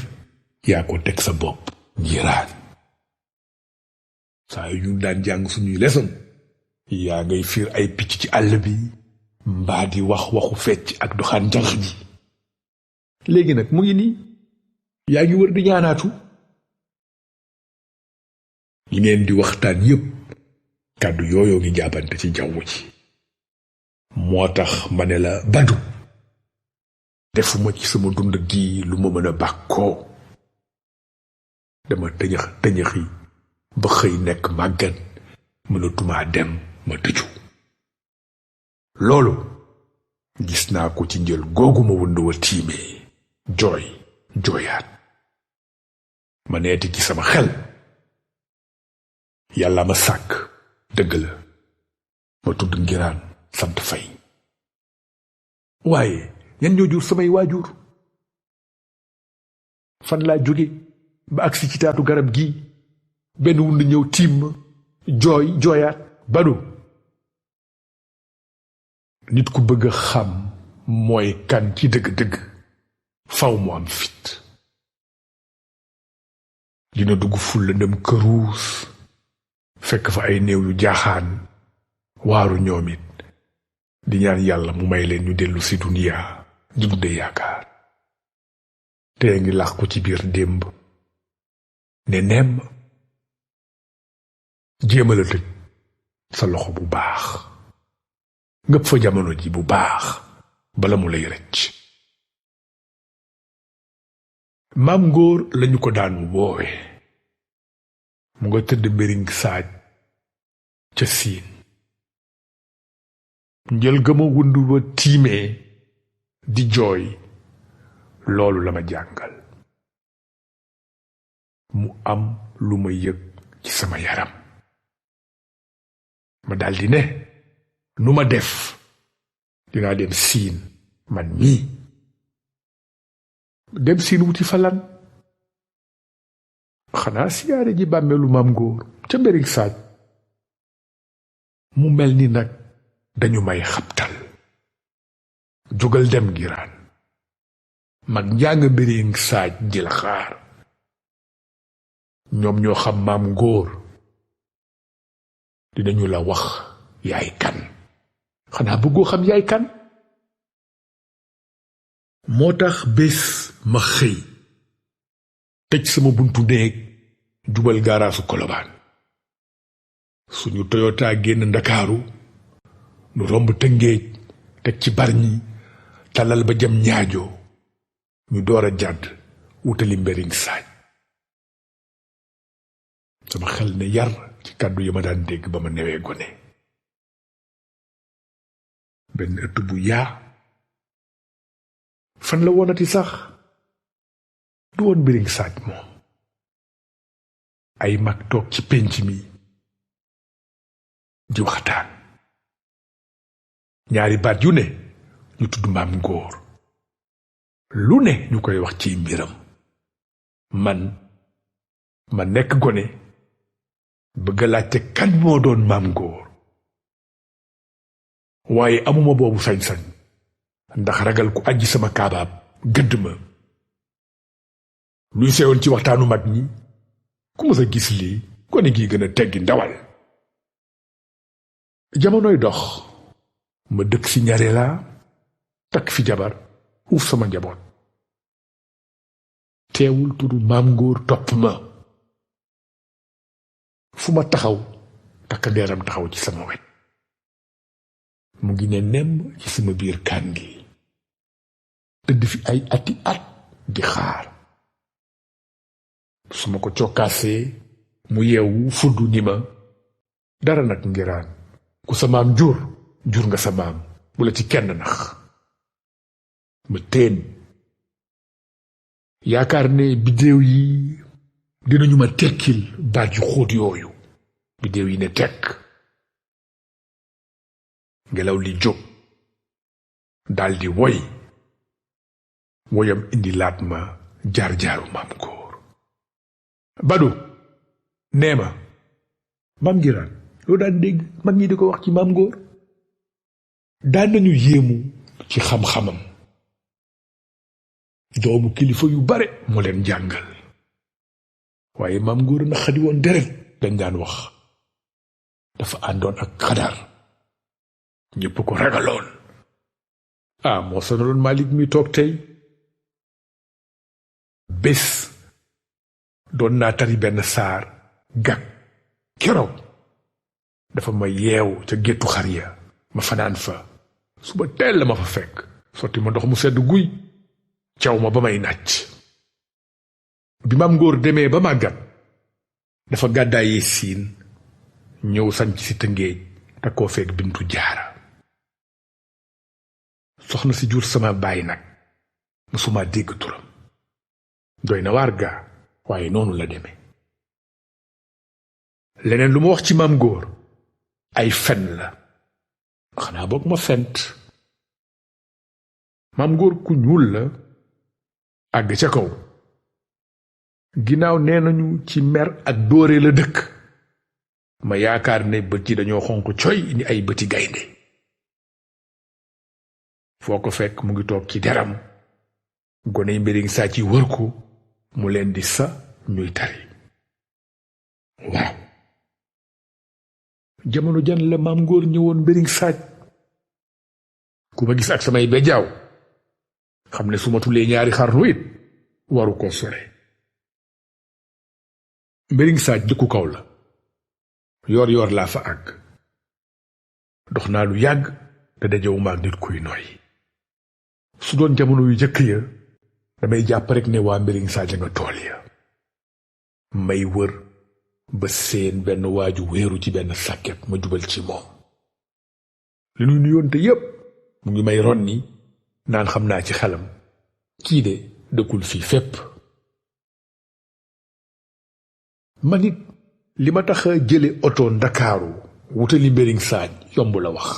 S1: yaa ko teg sa bopp ngiraan. saa yu ñu daan jàng suñuy leçon yaa ngay fiir ay picc ci àll bi mbaa di wax waxu fecc ak doxaan janq ji. léegi nag mu ngi nii yaa ngi wër di ñaanaatu. li ngeen di waxtaan yépp kàddu yooyoo ngi jaabante ci jaww ji. moo tax ma ne la badu defuma ci sama dund gi lu ma mën a bàkkoo. dama tëñëx tëñëxi ba xëy nekk màggat mënatumaa dem ma tëju. loolu gis naa ko ci njël googu ma wënd wa tiimee jooyaat ma neeti ci sama xel yàlla ma sàkk dëgg la ma tudd Ngiraan sant Fay waaye ñan ñoo jur samay waajur fan laa jóge ba agsi ci taatu garab gi benn wund ñëw tiim ma jooyaat. Badu nit ku bëgg a xam mooy kan ci dëgg-dëgg faw mu am fit. dina dugg ful lëndëm këruus fekk fa ay néew yu jaaxaan waaru ñoom it di ñaan yàlla mu may leen ñu dellu si duniyaa di dunde yaakaar. te ngi lax ko ci biir démb ne nemm jéemala tëj sa loxo bu baax ngëp fa jamono ji bu baax bala mu lay rëcc. maam ngóor lañu ko daan woowe mu nga tëdd mbiriñ saaj ca siin njël ga ma wund wa tiimee di jooy loolu la ma jàngal mu am lu ma yëg ci sama yaram ma daldi ne nu ma def dinaa dem siin man mii. dem siin wuti falan xanaa siyaare ji bàmmeelu maam ngóor ca mbiriñ saaj. mu mel ni nag dañu may xabtal jógal dem Ngiraan mag njàng mbiriñ saaj ji la xaar ñoom ñoo xam maam ngóor dinañu la wax yaay kan. xanaa bëggoo xam yaay kan. moo tax bés ma xëy tëj sama buntu néeg jubal gaaraasu Kolobaan suñu Toyota génn Ndakaaru nu romb Tëngéej teg ci Barñi talal ba jëm Ñaajo ñu door a jàdd wutali mbiriñ saaj. sama xel ne yar ci kàddu yi ma daan dégg ba ma newee gone. benn ëtt bu yaa fan la woonati sax du woon mbiriñ saaj moom. ay mag toog ci pénc mi di waxtaan ñaari baat yu ne ñu tudd maam ngóor lu ne ñu koy wax ci mbiram. ma nekk gone bëgg a laajte kan moo doon maam ngóor waaye amuma boobu sañ-sañ ndax ragal ku ajji sama kaabaab gëdd ma. luy sewoon ci waxtaanu mag ñi ku mës a gis lii gone gi gën a teggi ndawal. jamonoy dox ma dëkk si Ñareelaa takk fi jabar uuf sama njaboot teewul turu maam ngóor topp ma fu ma taxaw takk ndeeram taxaw ci sama wet. mu ngi ne nemm ci sama biir kaan gi tëdd fi ay ati at di xaar. su ma ko cokkaasee mu yeewu fudd ni ma dara nag Ngiraan ku sa maam jur nga sa maam bu la ci kenn nax. ma teen yaakaar ne biddéew yi dinañu ma tekkil baat yu xóot yooyu. biddéew yi ne tekk ngelaw li jóg daldi woyam indi laat ma jaar-jaaru maam ngóor. Badu nee ma maam Ngiraan loo daan dégg mag ñi di ko wax ci maam ngóor. daan nañu yéemu ci xam-xamam doomu kilifa yu bare moo leen jàngal waaye maam ngóor na xadi woon deret dañ daan wax dafa àndoon ak xadar ñépp ko ragaloon. moo sonaloon Malick mi toog tey. bés doon naa tari benn saar gag keroog dafa ma yeew ca géttu xar ya ma fanaan fa suba teel la ma fa fekk sotti ma ndox mu sedd guy caw ma ba may nàcc. bi maam ngóor demee ba màggat dafa gàddaayee siin ñëw sanc si Tëngéej te koo fekk Bintu Jaara soxna si jur sama baay nag musuma dégg turam doy na waar gaa waaye noonu la demee leneen lu ma wax ci maam góor ay fen la xanaa boog ma fent maam góor ku ñuul la àgg ca kaw ginnaaw nee nañu ci mer ak dóore la dëkk ma yaakaar ne bët yi dañoo xonq coy ni ay bëti gaynde foo ko fekk mu ngi toog ci deram gone yi mbiriñ saa ci wër ko mu leen di sa ñuy tari waaw jamono jan la maam ngóor ñëwoon mbiriñ saaj ku ma gis ak samay bejaaw xam ne su ma tulee ñaari xarnu it waru ko sore mbiriñ saaj dëkku kaw la yoor yoor laa fa àgg dox naa lu yàgg te dajewuma ak nit kuy noy su doon jamono yu jëkk ya damay jàpp rek ne waa mbiriñ saaj nga tool ya may wër ba seen benn waaju wéeru ci benn sàkket ma jubal ci moom li nuy nuyoonte yépp mu ngi may ron ni naan xam naa ci xelam kii de dëkkul fii fépp man it li ma tax a jële oto Ndakaaru wutali mbiriñ saaj yomb la wax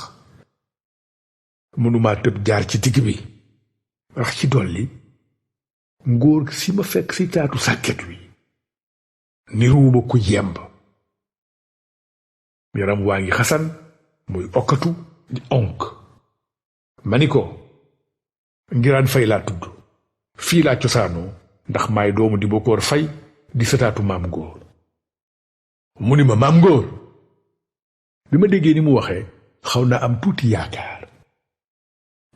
S1: mënumaa tëb jaar ci digg bi rax ci dolli ngóor si ma fekk si taatu sàkket wi niruwuma ku yemb yaram waa ngi xasan muy okkatu di onk ma ni ko Ngiraan Fay laa tudd fii laa cosaanoo ndax maay doomu di Bokkoor Fay di sëtaatu maam góor mu ni ma maam góor bi ma déggee ni mu waxee xaw naa am tuuti yaakaar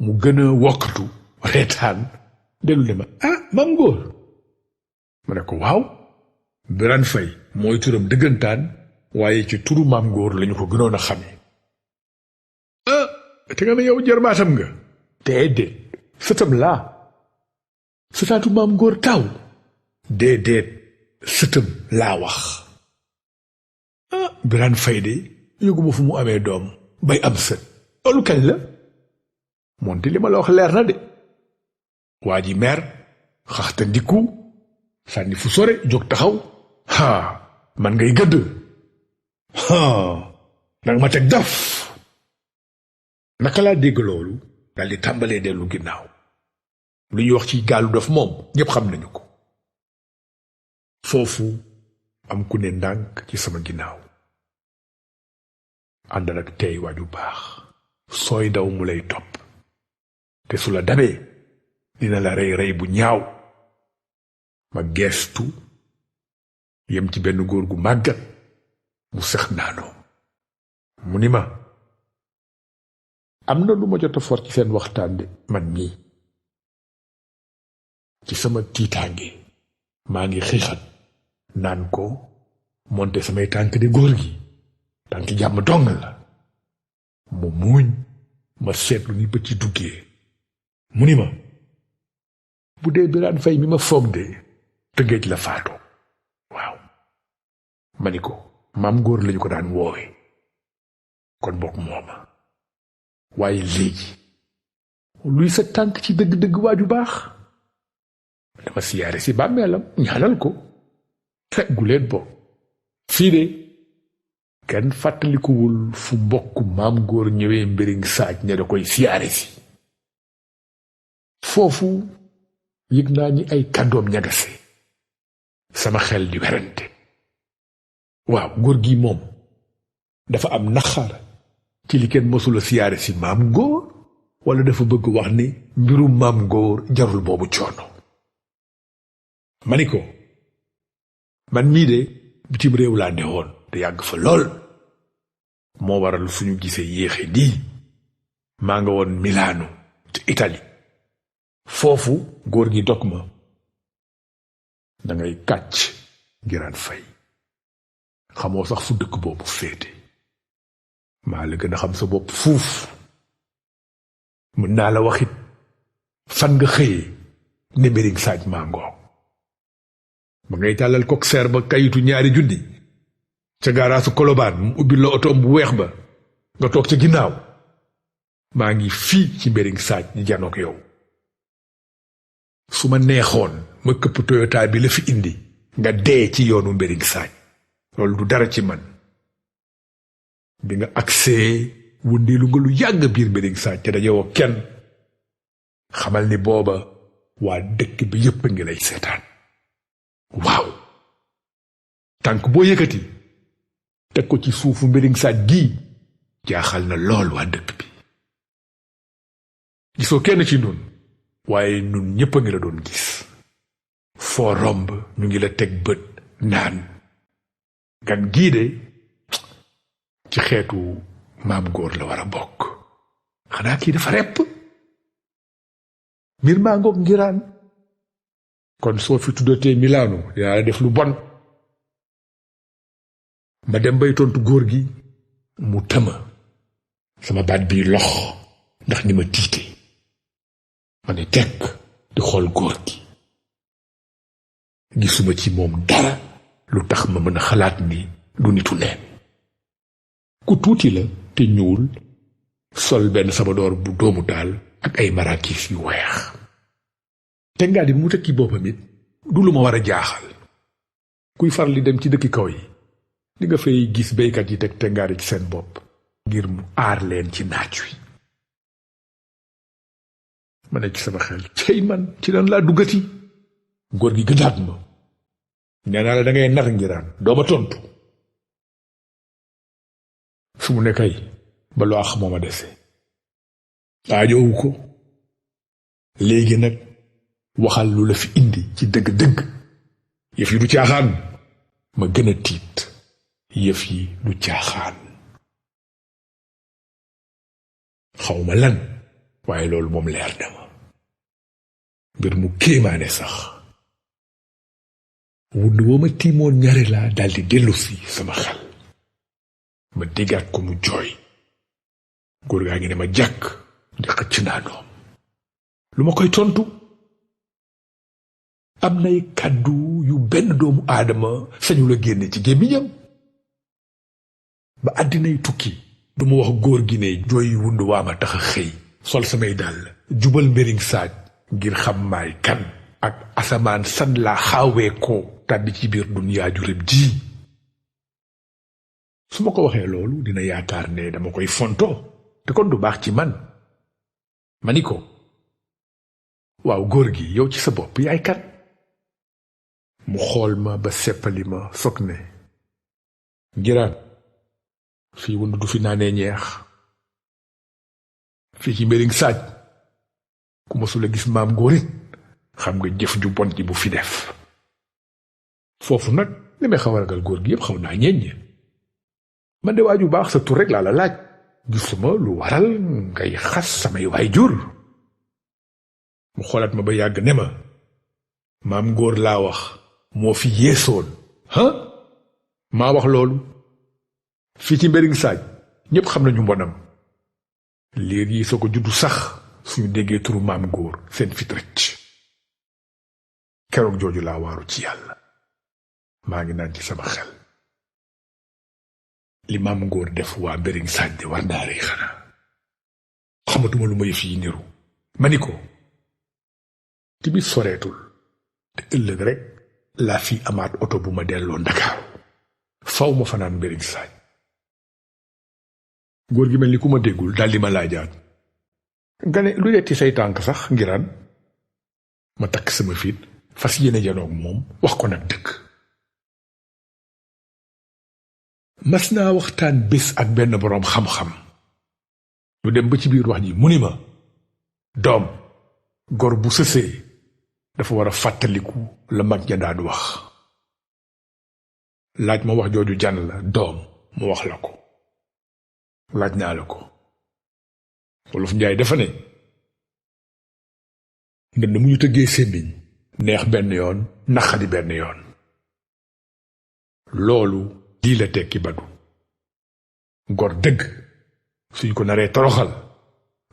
S1: mu gën a wokkatu reetaan dellu ne ma maam góor ma ne ko waaw Biraan Fay mooy turam dëggantaan waaye ci turu maam góor lañu ko gënoon a xamee te nga ne yow jarbaatam nga déedéet sëtam laa sëtaatu maam góor taw déedéet sëtam laa wax Biraan Fay de yëguma fu mu amee doom bay am sët loolu kañ la moonte li ma la wax leer na de waa ji mer xaxta ndikku sànni fu sore jóg taxaw man ngay gëdd nag ma teg daf naka laa dégg loolu daldi tàmbalee dellu ginnaaw lu ñuy wax ci gaalu dof moom ñépp xam nañu ko foofu am ku ne ndànk ci sama ginnaaw àndal ak tey waaju baax sooy daw mu lay topp te su la dabee dina la rey rey bu ñaaw ma geestu yem ci benn góor gu màggat mu sex naanoo mu ni ma am na lu ma jot a for ci seen waxtaan de man mii ci sama tiitaange maa ngi xiixat naan ko moonte samay tànk de góor gi tànk jàmm dong la mu muuñ ma seetlu ni ba ci duggee mu ni ma bu dee Biraan Fay mi ma foog de Tëngéej la faatoo waaw ma ni ko maam góor lañu ko daan woowe kon bokk mooma waaye léegi luy sa tànk ci dëgg-dëgg waaju baax dama siyaare si bàmmeelam ñaanal ko gu leen bo fii de kenn fàttalikuwul fu mbokk maam góor ñëwee mbiriñ saaj ne da koy siyaare si foofu yëg naa ñi ay kàddoom ñagase sama xel di werante waaw góor gi moom dafa am naxar ci li kenn mësula siyaare si maam góor wala dafa bëgg wax ni mbirum maam góor jarul boobu coono ma ni ko man mii de bitim réew laa newoon te yàgg fa lool moo waral suñu gisee yéexe nii maa nga woon Milano ci Italie foofu góor gi dog ma dangay kàcc Ngiraan Fay xamoo sax fu dëkk boobu féete maa la gën a xam sa bopp fuuf mën naa la waxit fan nga xëyee ne mbiriñ saaj maa ngoog ba ngay tàllal kok seer ba kayitu 2 junni ca gaaraasu Kolobaan mu ubbil la otoom bu weex ba nga toog ca ginnaaw maa ngi fii ci Mbering Saaj di janook yow. su ma neexoon ma këpp Toyota bi la fi indi nga dee ci yoonu Mbering Saaj loolu du dara ci man. bi nga agsee wundeelu nga lu yàgg biir Mbering Saaj te dajewoo kenn xamal ni booba waa dëkk bi yépp a ngi lay seetaan. waaw tànk boo yëkkati teg ko ci suufu Mbering Saaj gii jaaxal na lool waa dëkk bi. gisoo kenn ci nun waaye nun ñépp a ngi la doon gis. foo romb ñu ngi la teg bët naan gan gii de ci xeetu maam góor la war a bokk. xanaa kii dafa repp mbir maa ngoog ngiraan. kon soo fi tuddatee Milano dinaa la def lu bon. ma dem bay tontu góor gi mu tëma sama baat bii lox ndax ni ma tiite. ma ne tekk di xool góor gi gisuma ci moom dara lu tax ma mën a xalaat ni du nitu neen. ku tuuti la te ñuul sol benn sabadoor bu doomu taal ak ay marakis yu weex. te ngaa di mu tekki boppam it du lu ma war a jaaxal. kuy faral di dem ci dëkki kaw yi di nga fay gis béykat yi teg tengaari ci seen bopp ngir mu aar leen ci naaj wi. ma ne ci sama xel cey man ci lan laa duggati. góor gi gënaat ma nee naa la da ngay nar ngiraan doo ma tontu. su mu ne kay ba lu ax moo ma dese aajoowu ko. léegi nag waxal lu la fi indi ci dëgg-dëgg. yëf yi du caaxaan. ma gën a tiit. yëf yi du caaxaan. xawma lan waaye loolu moom leer na ma. mbir mu kéemaane sax. wund woo ma tiimoon ñaare laa daldi dellusi sama xel. ma déggaat ko mu jooy. góor gaa ngi ne ma jàkk di xëcc naa doom. lu ma koy tontu. am nay kàddu yu benn doomu aadama sañu la génne ci gémmiñam. ba àddinay tukki du ma wax góor gi ne jooy wund waa ma tax a xëy sol samay dàll jubal Mbering Saaj ngir xam maay kan ak asamaan san laa xaawee ko tàbbi ci biir dunyaa ju rëb ji. su ma ko waxee loolu dina yaakaar ne dama koy fonto te kon du baax ci man. ma ni ko waaw góor gi yow ci sa bopp yaay kan. mu xool ma ba seppali ma soog ne ngiraan fii wund du fi naanee ñeex. fii ci Mbering Saaj ku mësula gis maam góorit xam nga jëf ju bon ji bu fi def. foofu nag li may xaw a ragal góor gi yépp xaw naa ñeññe. man de waaju baax sa tur rek laa la laaj. gisuma lu waral ngay xas samay waajur. mu xoolaat ma ba yàgg ne ma maam góor laa wax moo fi yeesoon. maa wax loolu. fii ci Mbering Saaj ñépp xam nañu mbonam. liir yi soo ko juddu sax suñu déggee turu maam góor seen fit rëcc. keroog jooju laa waaru ci yàlla. maa ngi naan ci sama xel li maam góor def waa Mbering Saaj de war naa rey xanaa. xamatuma lu ma yëf yi niru. ma ni ko timis soreetul te ëllëg rek laa fi amaat oto bu ma delloo Ndakaaru. faw ma fanaan Mbering Saaj. góor gi mel ni ku ma déggul daldi ma laajaat nga ne lu detti say tànk sax ngiraan. ma takk sama fit fas yéene janoog moom wax ko nag dëgg. mas naa waxtaan bés ak benn boroom xam-xam. lu dem ba ci biir wax ji mu ni ma doom gor bu sësee dafa war a fàttaliku la mag ña daan wax. laaj ma wax jooju jan la doom mu wax la ko. laaj naa la ko. wolof njaay dafa ne ndënd mu ñu tëggee sémmiñ neex benn yoon naqadi benn yoon. loolu lii la tekki Badu. gor dëgg suñ ko naree toroxal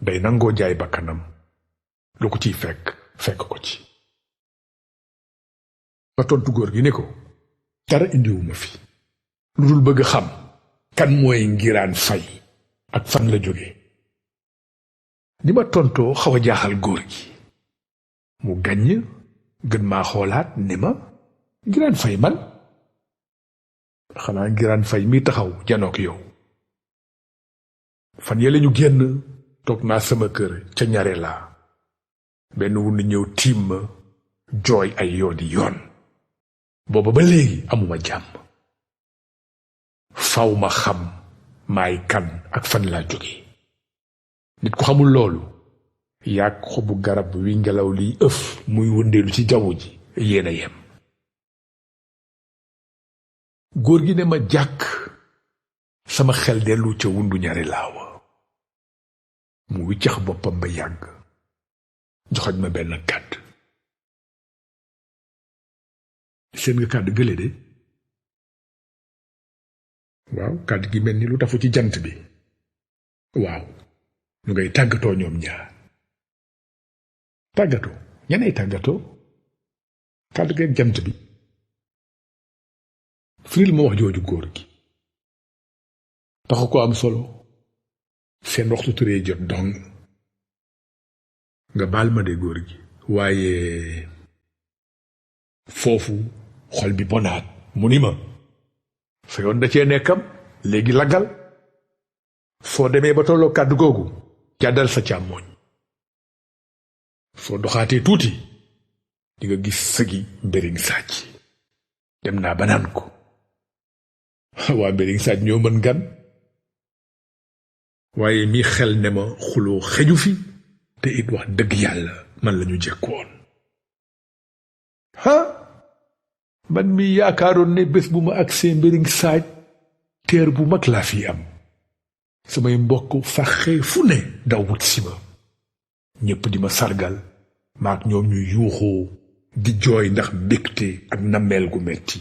S1: day nangoo jaay bakkanam lu ko ciy fekk ko ci. ma tontu góor gi ne ko dara indiwuma fi lu dul bëgg xam kan mooy Ngiraan Fay ak fan la jóge. ni ma tontoo xaw a jaaxal góor gi mu gàññ gën maa xoolaat ne ma Ngiraan Fay man xanaa Ngiraan Fay mi taxaw janook yow. fan yële ñu génn toog naa sama kër ca ñare laa benn wu nu ñëw tiim ma jooy ay yooni yoon. booba ba léegi amuma jàmm. faw ma xam maay kan ak fan laa jóge. nit ku xamul loolu yaag xobu garab wi ngelaw liy ëf muy wëndeelu ci jaww ji yéen a yem. góor gi ne ma jàkk sama xel dellu ca wundu ñare laawa mu wiccax boppam ba yàgg joxoñ ma benn kàdd. seen nga kàdd gële de waaw kàdd gi mel ni lu tafu ci jant bi. waaw ñu ngay tàggatoo ñoom ñaar. tàggatoo ñeney tàggatoo kàdd geeg jant bi. firil ma wax jooju góor gi taxu ko am solo. seen waxtu turee jot dong nga baal ma de góor gi waaye foofu xol bi bonaat mu ni ma sa yoon da cee nekkam léegi laggal. soo demee ba tolloo kàddu googu jàddal sa càmmooñ. soo doxaatee tuuti di nga gis sëgi mbëriñ sàcc. dem naa ba naan ko waa mbëriñ sàcc ñoo mën gan. waaye mi xel ne ma xuloo xeju fi te it wax dëgg yàlla man lañu jekkoon. man mi yaakaaroon ne bés bu ma agsee mbëriñ saaj teer bu mag laa fi am. samay mbokk faxee fu ne daw wut si ma. ñépp di ma sargal maak ñoom ñu yuuxoo di jooy ndax mbégte ak nammeel gu metti.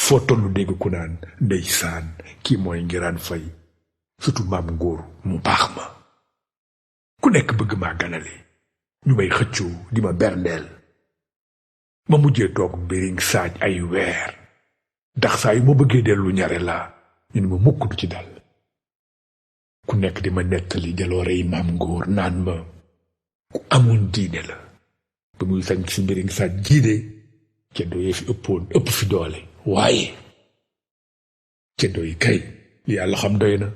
S1: foo tollu dégg ku naan ndeysaan kii mooy Ngiraan Fay surtout maam Ngóor mu baax ma. ku nekk bëgg maa ganale ñu may xëccoo di ma berndeel. ma mujjee toog mbiriñ saaj ay weer ndax saa yu ma bëggee dellu ñare laa ñu ne ma mukk du ci dal. ku nekk di ma nettali jaloore yi maam Ngóor naan ma ku amoon diine la. ba muy sañ si mbiriñ saaj jiide ceddo yee fi ëppoon ëpp fi doole. waaye ceddo yi kay li yàlla xam doy na.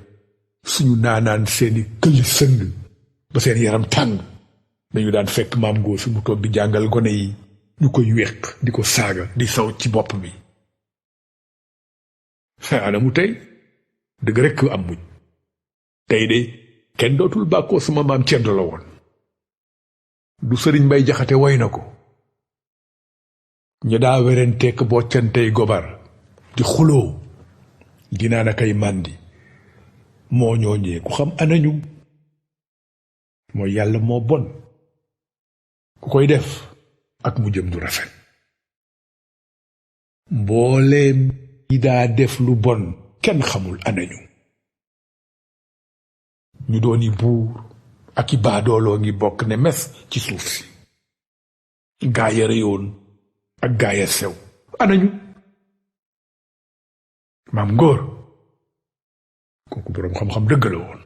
S1: suñu naanaan seeni këlli sëng ba seen yaram tàng dañu daan fekk maam Ngóor fi mu toog di jàngal gone yi ñu koy wéq di ko saaga di saw ci bopp bi. ana mu tey dëgg rekk am mujj. tey de kenn dootul bàkkoo sama maam ceddo la woon. du sëriñ Mbay Jaxate woy na ko. ñu daa werenteek boccantey gobar di xuloo dinaa na kay màndi moo ñooñee ku xam anañu. mooy yàlla moo bon ku koy def ak mu jëm du rafet. mbooleem yi daa def lu bon kenn xamul anañu. ñu dooni buur ak i baadooloo ngi bokk ne mes ci suuf si. gaaya réyoon ak gaaya sew anañu. maam Ngóor kooku boroom xam-xam dëgg la woon.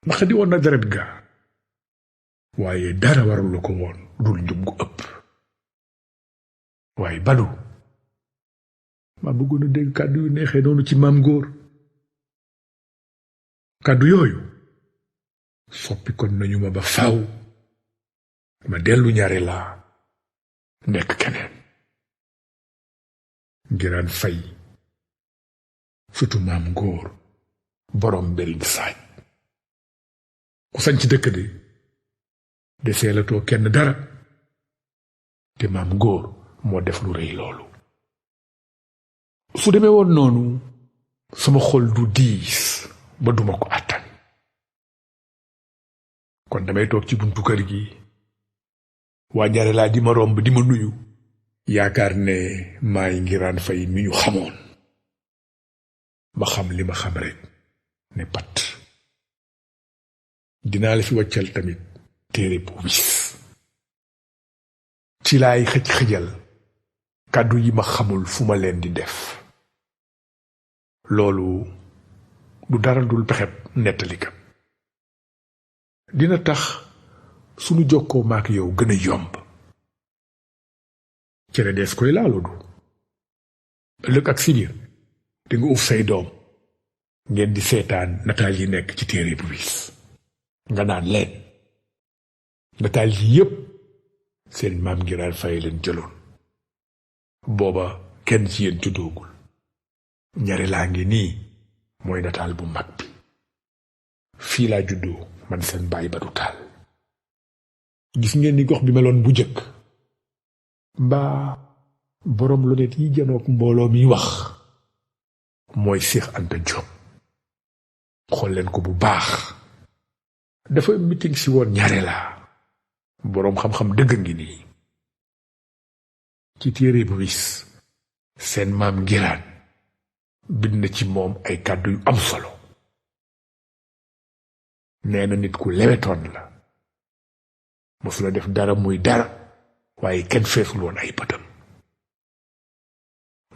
S1: ndax di woon na deret gaa waaye dara warul la ko woon dul njub gu ëpp. waaye Badu maa bëggoon a dégg kàddu yu neexee noonu ci maam Ngóor. kàddu yooyu soppi kon nañu ma ba faaw ma dellu ñare laa nekk keneen. Ngiraan Fay surtout maam Ngóor boroom mbiriñ saaj. ku sañ ci dëkk de deseelatoo kenn dara te maam Ngóor moo def lu rëy loolu. su demee woon noonu sama xol du diis ba duma ko àttan. kon damay toog ci buntu kër gi waa ñare laa di ma romb di ma nuyu yaakaar ne maay Ngiraan Fay mi ñu xamoon. ma xam li ma xam rekk ne pat. dinaa la fi wàccal tamit téere bu wis ci laay xëj-xëjal kàddu yi ma xamul fu ma leen di def. loolu du dara dul pexeb nettalikat. dina tax sunu jokkoo maak yow gën a yomb. cere dees koy laaloodu. ëllëg ak si biir di nga uf say doom ngeen di seetaan nataal yi nekk ci téere bu wis nga naan leen nataal yi yépp seen maam Ngiraan Fay leen jëloon. booba kenn ci yéen juddoogul. ñare laa ngi nii mooy nataal bu mag bi. fii laa juddoo man seen baay Badu Taal. gis ngeen ni gox bi meloon bu jëkk. mbaa boroom lonet yi janook mbooloo mi wax mooy Seex Anta Jóob. xool leen ko bu baax. dafa miting si woon ñare laa. boroom xam-xam dëgg ngi nii. ci téere bu wis seen maam Ngiraan bind na ci moom ay kàddu yu am solo. nee na nit ku lewetoon la. mosula def dara muy dara waaye kenn feesul woon ay bëtam.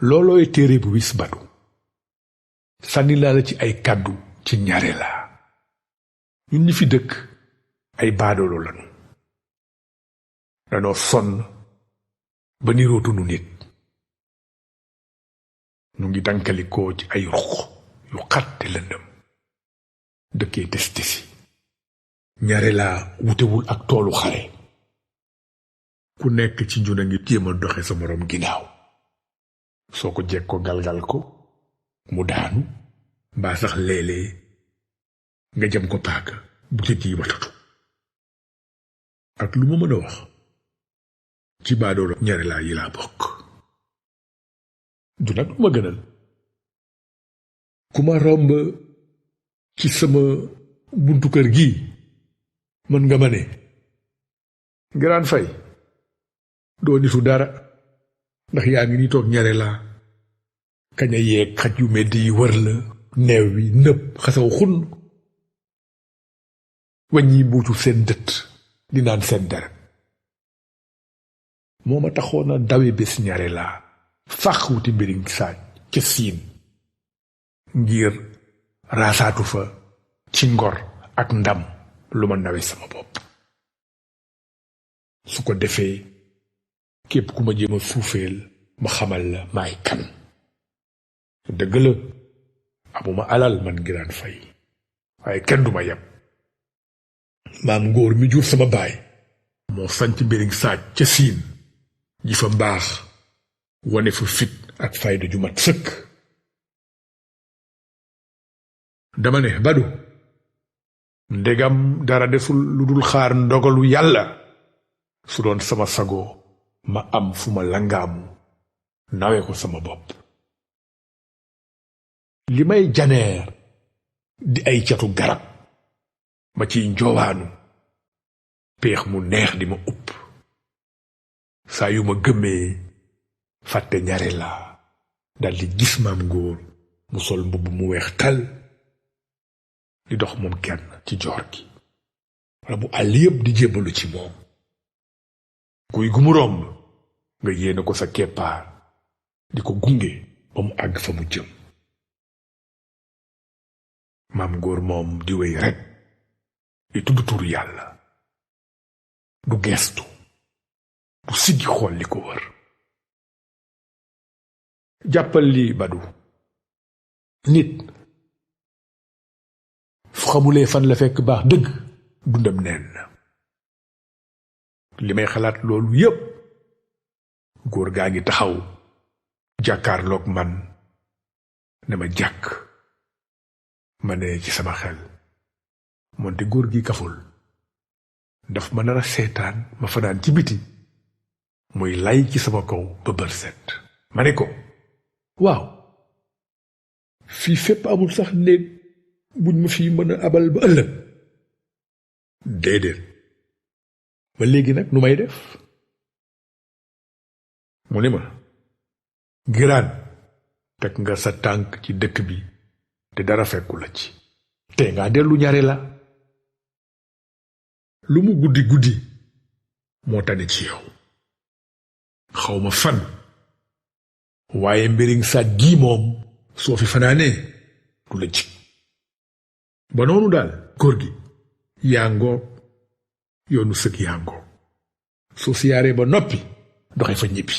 S1: loolooy téere bu wis Badu. sànni laa la ci ay kàddu ci ñare laa. ñun ñi fi dëkk ay baadoolo lanu. danoo sonn ba nirootunu nit. nu ngi dankalikoo ci ay ruq yu xat te lëndëm. dëkkee tes tesi. ñare laa wutewul ak toolu xare. ku nekk ci njuna ngi jéem a doxe sa moroom ginnaaw. soo ko jekk ko galgal ko mu daanu mbaa sax léeg-léeg nga jam ko paaka bu ca ji watatu. ak lu ma mën a wax ci baadoolo ñare laa yi laa bokk. du nag lu ma gënal ku ma romb ci sama buntu kër gi mën nga ma ne Ngiraan Fay doo nitu dara ndax yaa ngi ni toog ñare laa. kaña yeeg xaj yu medd yi wër la neew wi nëb xasaw xun. waññi mbuucu seen dët di naan seen deret. moo ma taxoon a dawe bés ñare laa fax wuti mbiriñ saaj ca siin ngir raasaatu fa ci ngor ak ndam lu ma nawe sama bopp. su ko defee képp ku ma jéem a suufeel ma xamal la maay kan. dëgg la amuma alal man Ngiraan Fay waaye kenn duma yeb. maam ngóor mi jur sama baay moo sanc mbiriñ saaj ca siin ji fa mbaax wane fa fit ak fayda ju mat sëkk. dama ne Badu ndegam dara desul lu dul xaar ndogalu yàlla. su doon sama sago ma am fu ma langaamu nawe ko sama bopp. li may janeer di ay catu garab ma ciy njoowaanu péex mu neex di ma upp. saa yu ma gëmmee fàtte ñare laa daldi gis maam ngóor mu sol mbubb mu weex tal di dox moom kenn ci joor gi. rabu àll yépp di jébbalu ci moom. guy gu mu romb nga yéene ko sa keppaar di ko gunge ba mu àgg fa mu jëm. maam ngóor moom di wéy rekk di tudd turu yàlla. du geestu du siggi xool li ko wër. jàppal li Badu. nit fu xamulee fan la fekk baax dëgg dundam neen na. li may xalaat loolu yépp góor gaa ngi taxaw jàkkaarloog man ne ma jàkk. ma ne ci sama xel moonte góor gi kaful. daf ma nar a seetaan ma fanaan ci biti muy lay ci sama kaw ba bër set. ma ne ko waaw fii fépp amul sax néeg buñ ma fii mën a abal ba ëllëg. déedéet. ba léegi nag nu may def. mu ne ma Ngiraan teg nga sa tànk ci dëkk bi te dara fekku la ci. te nga dellu ñare la. lu mu guddi guddi moo tane ci yow. xawma fan waaye mbiriŋ saaj gii moom soo fi fanaanee du la jig ba noonu daal góor gi yaa ngoog yoonu sëg yaa ngoog soo siyaaree ba noppi doxe fa ñibbi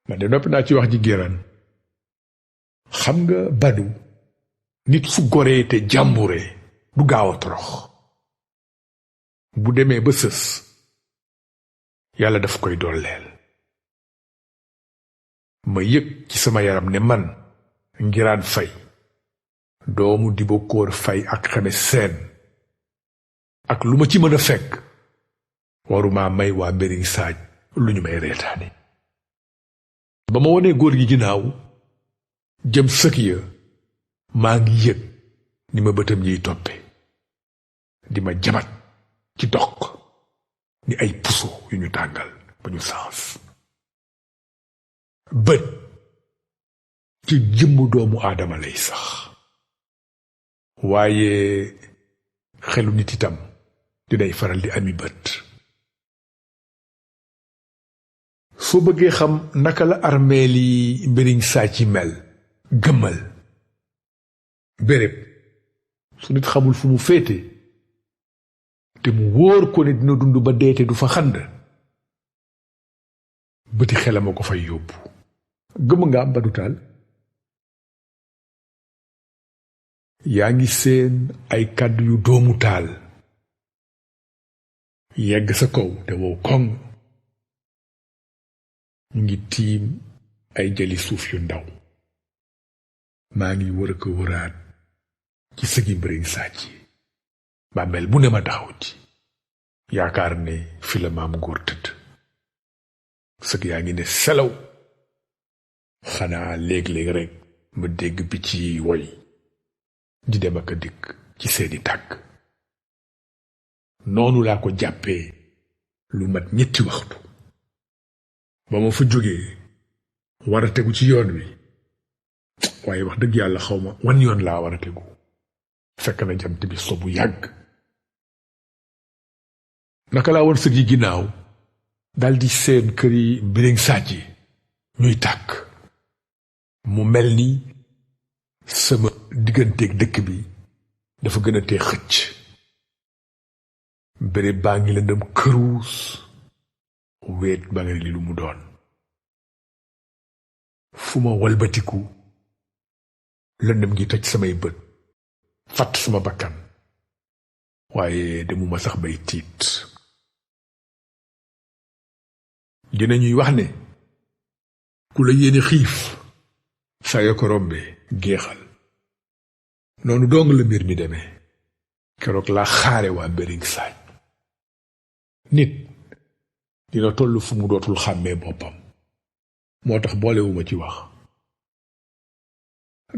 S1: man de noppi naa ci wax ji Ngiraan xam nga Badu nit fu goree te jàmburee du gaaw a torox bu demee ba sës yàlla daf koy dolleel ma yëg ci sama yaram ne man Ngiraan Fay doomu Dibakor Fay ak Xeme Seen ak lu ma ci mën a fekk waruma may waa mbiriŋ saaj lu ñu may reetaani ba ma wonee góor gi ginnaaw jëm sëk ya maa ngi yëg ni ma bëtam yiy toppe di ma jamat ci doq ni ay puso yu ñu tàngal ba ñu saans bët ci jëmmu doomu aadama lay sax waaye xelu nit itam dinay faral di ami bët soo bëggee xam naka la armeel yi mbiriŋ saa ci mel gëmmal béréb su nit xamul fu mu féete te mu wóor ko ne dina dund ba deete du fa xand bëti xelam a ko fay yóbbu gëmm nga am Badu Taal yaa ngi seen ay kàddu yu doomu taal yegg sa kaw te wow koŋ ñu ngi tiim ay jali suuf yu ndaw maa ngi wër ko wëraat ci sëgi mbiriŋ sàcc bàmmeel bu ne ma taxaw ci yaakaar ne fi la maam góor tëdd sëg yaa ngi ne selaw xanaa léeg-léeg rekk ma dégg picc yi woy di dem ak a dikk ci seeni tàgg noonu laa ko jàppee lu mat 3 waxtu ba ma fa jógee war a tegu ci yoon wi waaye wax dëgg yàlla xaw ma wan yoon laa war a tegu fekk na jant bi so bu yàgg naka laa woon sëg yi ginnaaw daldi seen kër yi mbiriŋ sàcc ñuy tàkk mu mel ni sama digganteeg dëkk bi dafa gën a tee xëcc béréb baa ngi lëndëm këruus wéet ba nga li lu mu doon fu ma walbatiku lëndëm gi toj samay bët fatt sama bakkan waaye demuma sax bay tiit dina ñuy wax ne ku la yéene xiif saa yoo ko rombee géexal noonu dong la mbir mi demee keroog laa xaare waa mbiriŋ saaj nit dina toll fu mu dootul xàmmee boppam moo tax boolewuma ci wax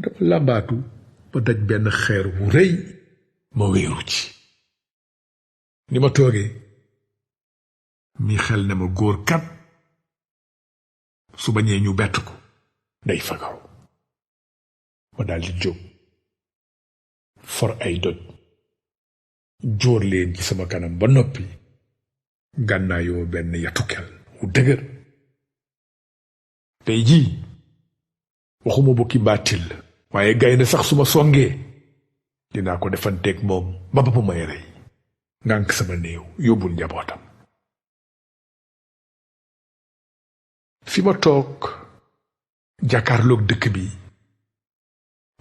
S1: dafa làmbaatu ba daj benn xeer wu rëy ma wéeru ci ni ma toogee mi xel ne ma góor kat su bañee ñu bett ko day fagaru ma daldi jóg for ay doj jóor leen ci sama kanam ba noppi gànnaayoo benn yatukel wu dëgër tey jii waxuma bukki mbaatil waaye gaynde sax su ma songee dinaa ko defanteeg moom ba ba may rey ngànk sama néew yóbbul njabootam fi ma toog jàkkaarloog dëkk bi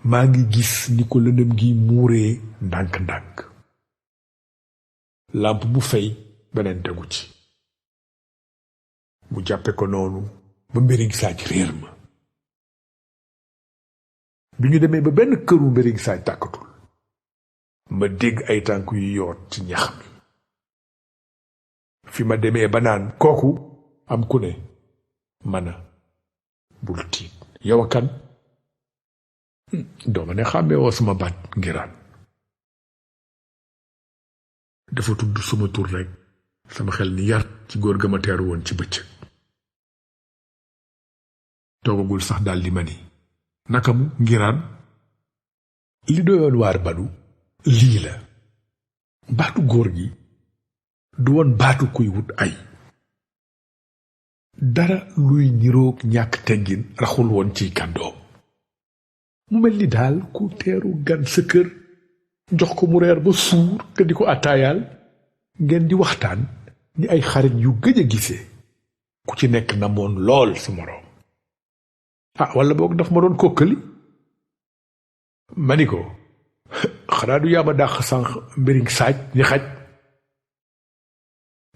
S1: maa ngi gis ni ko lëndëm gi muuree ndànk-ndànk làmp bu fey beneen tegu ci mu jàppe ko noonu ba mbiriŋ saaj réer ma bi ñu demee ba benn këru mbiriŋ saaj tàkkatul ma dégg ay tànk yu yoot ci ñax mi fi ma demee ba naan kooku am ku ne mana bul tiit yow a kan dooma ne xàmmee woo sama baat Ngiraan dafa tudd sama tur rekk sama xel ni yar ci góor ga ma teeru woon ci bëccëg toogagul sax daldi ma ni naka mu Ngiraan li doyoon waar Badu lii la baatu góor gi du woon baatu kuy wut ay dara luy niroog ñàkk teggin raxul woon ciy kàddoom. mu mel ni daal ku teeru gan sa kër jox ko mu reer ba suur nga di ko attaayaal ngeen di waxtaan ni ay xarit yu gëj a gisee ku ci nekk namoon lool sa moroom. walla boog daf ma doon kokkali. ma ni ko xanaa du yaa ma dàq sànq mbiriñ saaj ni xaj.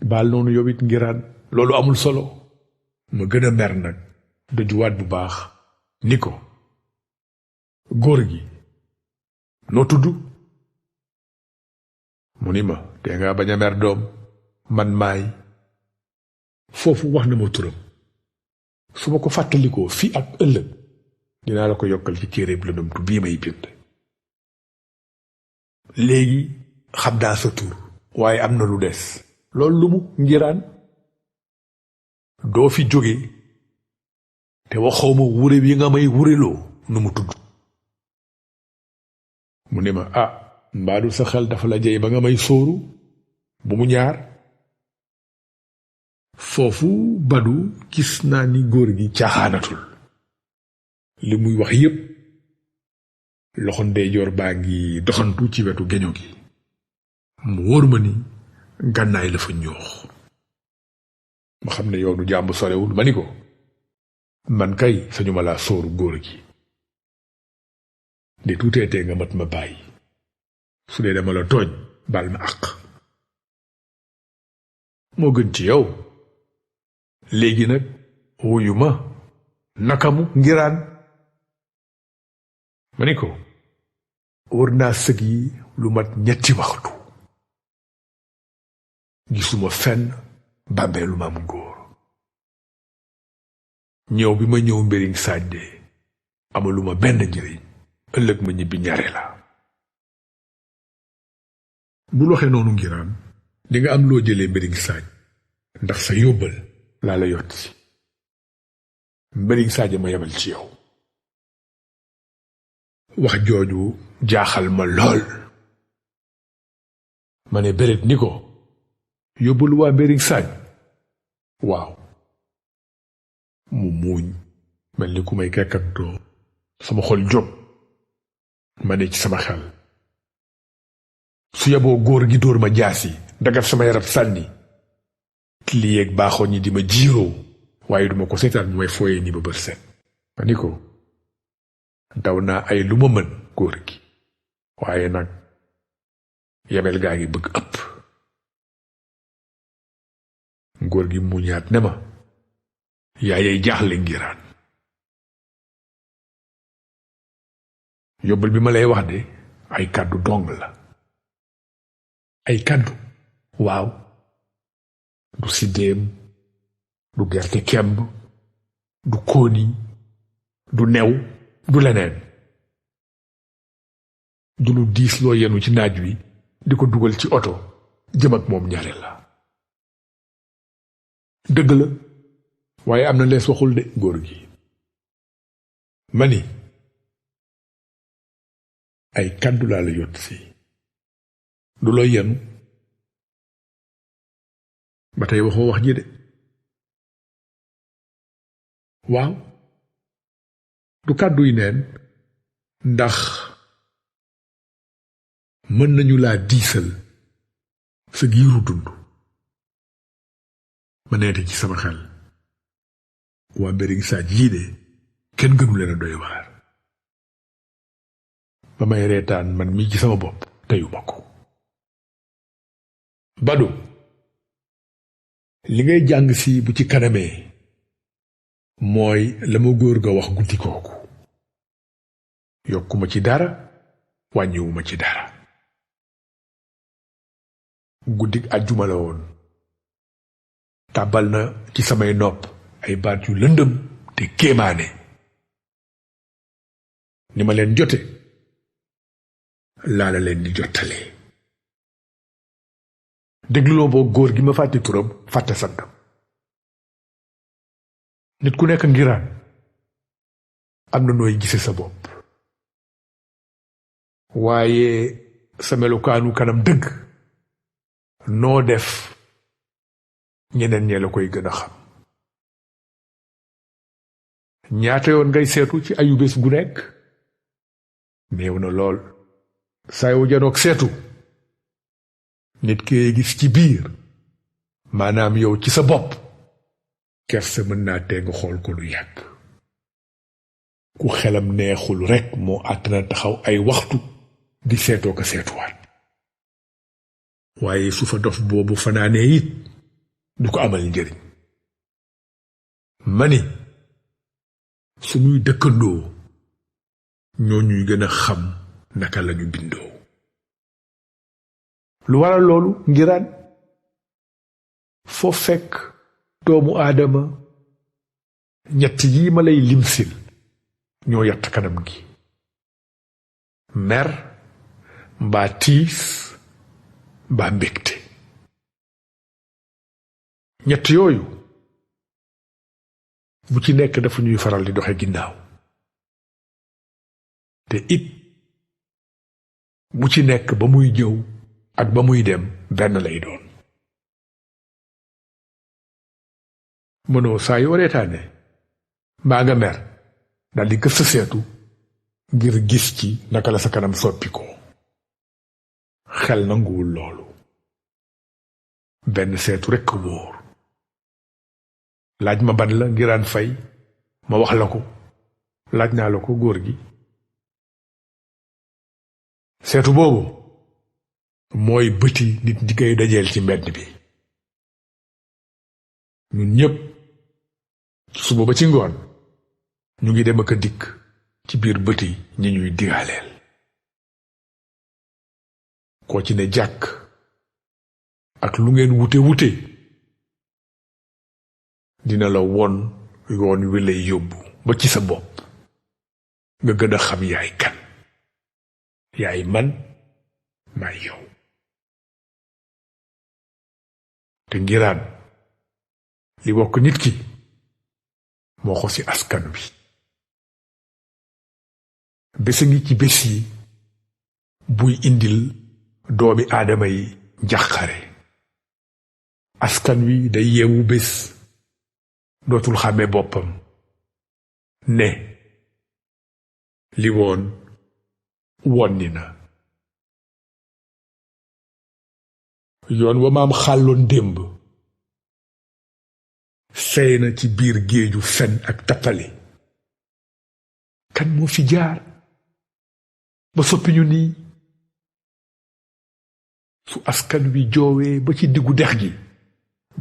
S1: baal noonu yow it ngiraan loolu amul solo. ma gën a mer nag dajuwaat bu baax ni ko góor gi noo tudd. mu ni ma te nga bañ a mer doom man maay. foofu wax na ma turam su ma ko fàttalikoo fii ak ëllëg dinaa la ko yokkal ci téereeb lëndëmtu bii may bind. léegi xam naa sa tur waaye am na lu des. loolu lu mu ngiraan. doo fi jóge te waxoo ma wure wi nga may wureloo nu mu tudd. mu ne ma mbaadu sa xel dafa la jey ba nga may sóoru bu mu ñaar. foofu Badu gis naa ni góor gi caaxaanatul. li muy wax yépp loxo ndeyjoor baa ngi doxantu ci wetu geño gi. mu wóor ma ni gànnaay la fa ñoox. ma xam ne yoonu jàmb sorewul ma ni ko man kay sañu ma laa sóoru góor gi. de tuuteetee nga mat ma bàyyi. su dee dama la tooñ baal ma àq. moo gën ci yow. léegi nag wuyu ma nakamu ngiraan. ma ni ko wër naa sëg yi lu mat 3 waxtu gisuma fenn bàmbeelu maam góor. ñëw bi ma ñëw mbiriñ saaj de amaluma benn njëriñ. ëllëg ma ñibbi ñare la. bul waxee noonu ngiraan di nga am loo jëlee mbiriñ saaj ndax sa yóbbal laa la yott si. mbiriñ saaj ma yebal ci yow. wax jooju jaaxal ma lool. ma ne béret ni ko yóbbalu waa mbiriñ saaj. waaw. mu muuñ mel ni ku may kekkantoo. sama xol jóg. ma ne ci sama xel su yeboo góor gi dóor ma jaasi dagat sama yaram sànni li yeeg baaxoo ñi di ma jiiroo waaye duma ko seetaan ñu may fooyee ni ba bër set. ma ni ko daw naa ay lu ma mën góor gi waaye nag yebel gaa ngi bëgg ëpp. góor gi muñaat ne ma yaayay jaaxle ngiraan. yóbbal bi ma lay wax de ay kàddu dong la. ay kàddu. waaw. du siddéem du gerte kemb du kóoni du new du leneen. du lu diis loo yenu ci naaj wi di ko dugal ci oto jëm ak moom ñaare la. dëgg la waaye am na lees waxul de góor gi. ma ni ay kàddu laa la yott si du looy yenu. ba tey waxoo wax ji de. waaw du kàdduy neen ndax mën nañu laa diisal sa giiru dund. ma neete ci sama xel waa mbiriñ saaj yii de kenn gënu leen a doy waar. ba may reetaan man mii ci sama bopp teyuma ko. Badu li ngay jàng si bu ci kanamee mooy la ma góor ga wax guddi kooku. yokkuma ci dara wàññiwuma ci dara. guddik àjjuma la woon. tàbbal na ci samay nopp ay baat yu lëndëm te kéemaane. ni ma leen jote laa la leen di jottalee. dégluloo boo góor gi ma fàtte turam fàtte santam. nit ku nekk ngiraan am na nooy gise sa bopp. waaye sa melukaanu kanam dëgg noo def ñeneen ñee la koy gën a xam. ñaata yoon ngay seetu ci ayu bés gu nekk? néew na lool. saa yoo janoog seetu nit kee gis ci biir, maanaam yow ci sa bopp, kersa mën naa tee nga xool ko lu yàgg. ku xelam neexul rekk moo àttana taxaw ay waxtu di seetoo ko seetuwaat. waaye su fa dof boobu fanaanee it du ko amal njëriñ. mani suñuy dëkkandoo ñoo ñuy gën a xam naka lañu bindoo. lu waral loolu ngiraan foo fekk doomu aadama ñett yi ma lay limsil ñoo yatt kanam gi: mer, mbaa tiis, mbaa mbégte. ñett yooyu bu ci nekk dafa ñuy faral di doxe ginnaaw, te it bu ci nekk ba muy ñëw ak ba muy dem benn lay doon. mënoo saa yoo reetaane mbaa nga mer daldi gës sa seetu ngir gis ci naka la sa kanam soppi ko. xel nanguwul loolu. benn seetu rekk wóor. laaj ma ban la ngiraan fay, ma wax la ko. laaj naa la ko góor gi. seetu boobu mooy bëti nit di koy dajeel ci mbedd bi. ñun ñépp suba ba ci ngoon ñu ngi dem ak a dikk ci biir bëti ñi ñuy digaaleel. koo ci ne jàkk ak lu ngeen wute wute dina la won yoon wi lay yóbbu ba ci sa bopp nga gën a xam yaay kan. yaay man, maay yow. te ngiraan li wokk nit ki moo ko ci askan wi. bés a ngi ci bés yi buy indil doomi aadama yi njàqare. askan wi day yeewu bés dootul xàmme boppam ne li woon wonni na. yoon wa maam xàlloon démb sey na ci biir géeju fen ak tappale. kan moo fi jaar ba soppi ñu nii? su askan wi joowee ba ci diggu dex gi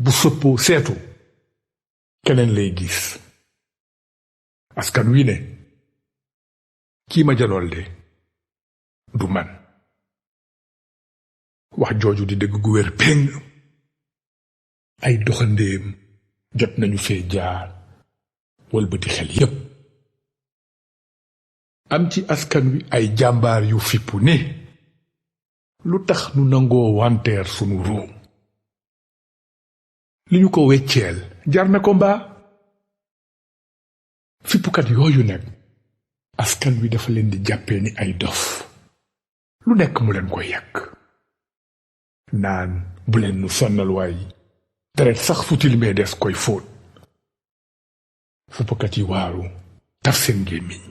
S1: bu sëppoo seetu keneen lay gis. askan wi ne kii ma janool de du man. wax jooju di dëgg gu wér péng. ay doxandéem jot nañu fee jaar wëlbati xel yépp. am ci askan wi ay jàmbaar yu fippu ne lu tax nu nangoo wanteer sunu ruu. li ñu ko wecceel jar na ko mbaa? fippukat yooyu nag askan wi dafa leen di jàppee ni ay dof. lu nekk mu leen koy yàq. naan bu leen nu sonnal waay, deret sax fu tilimee des koy fóot. fippukat yi waaru taf seen gémmiñ.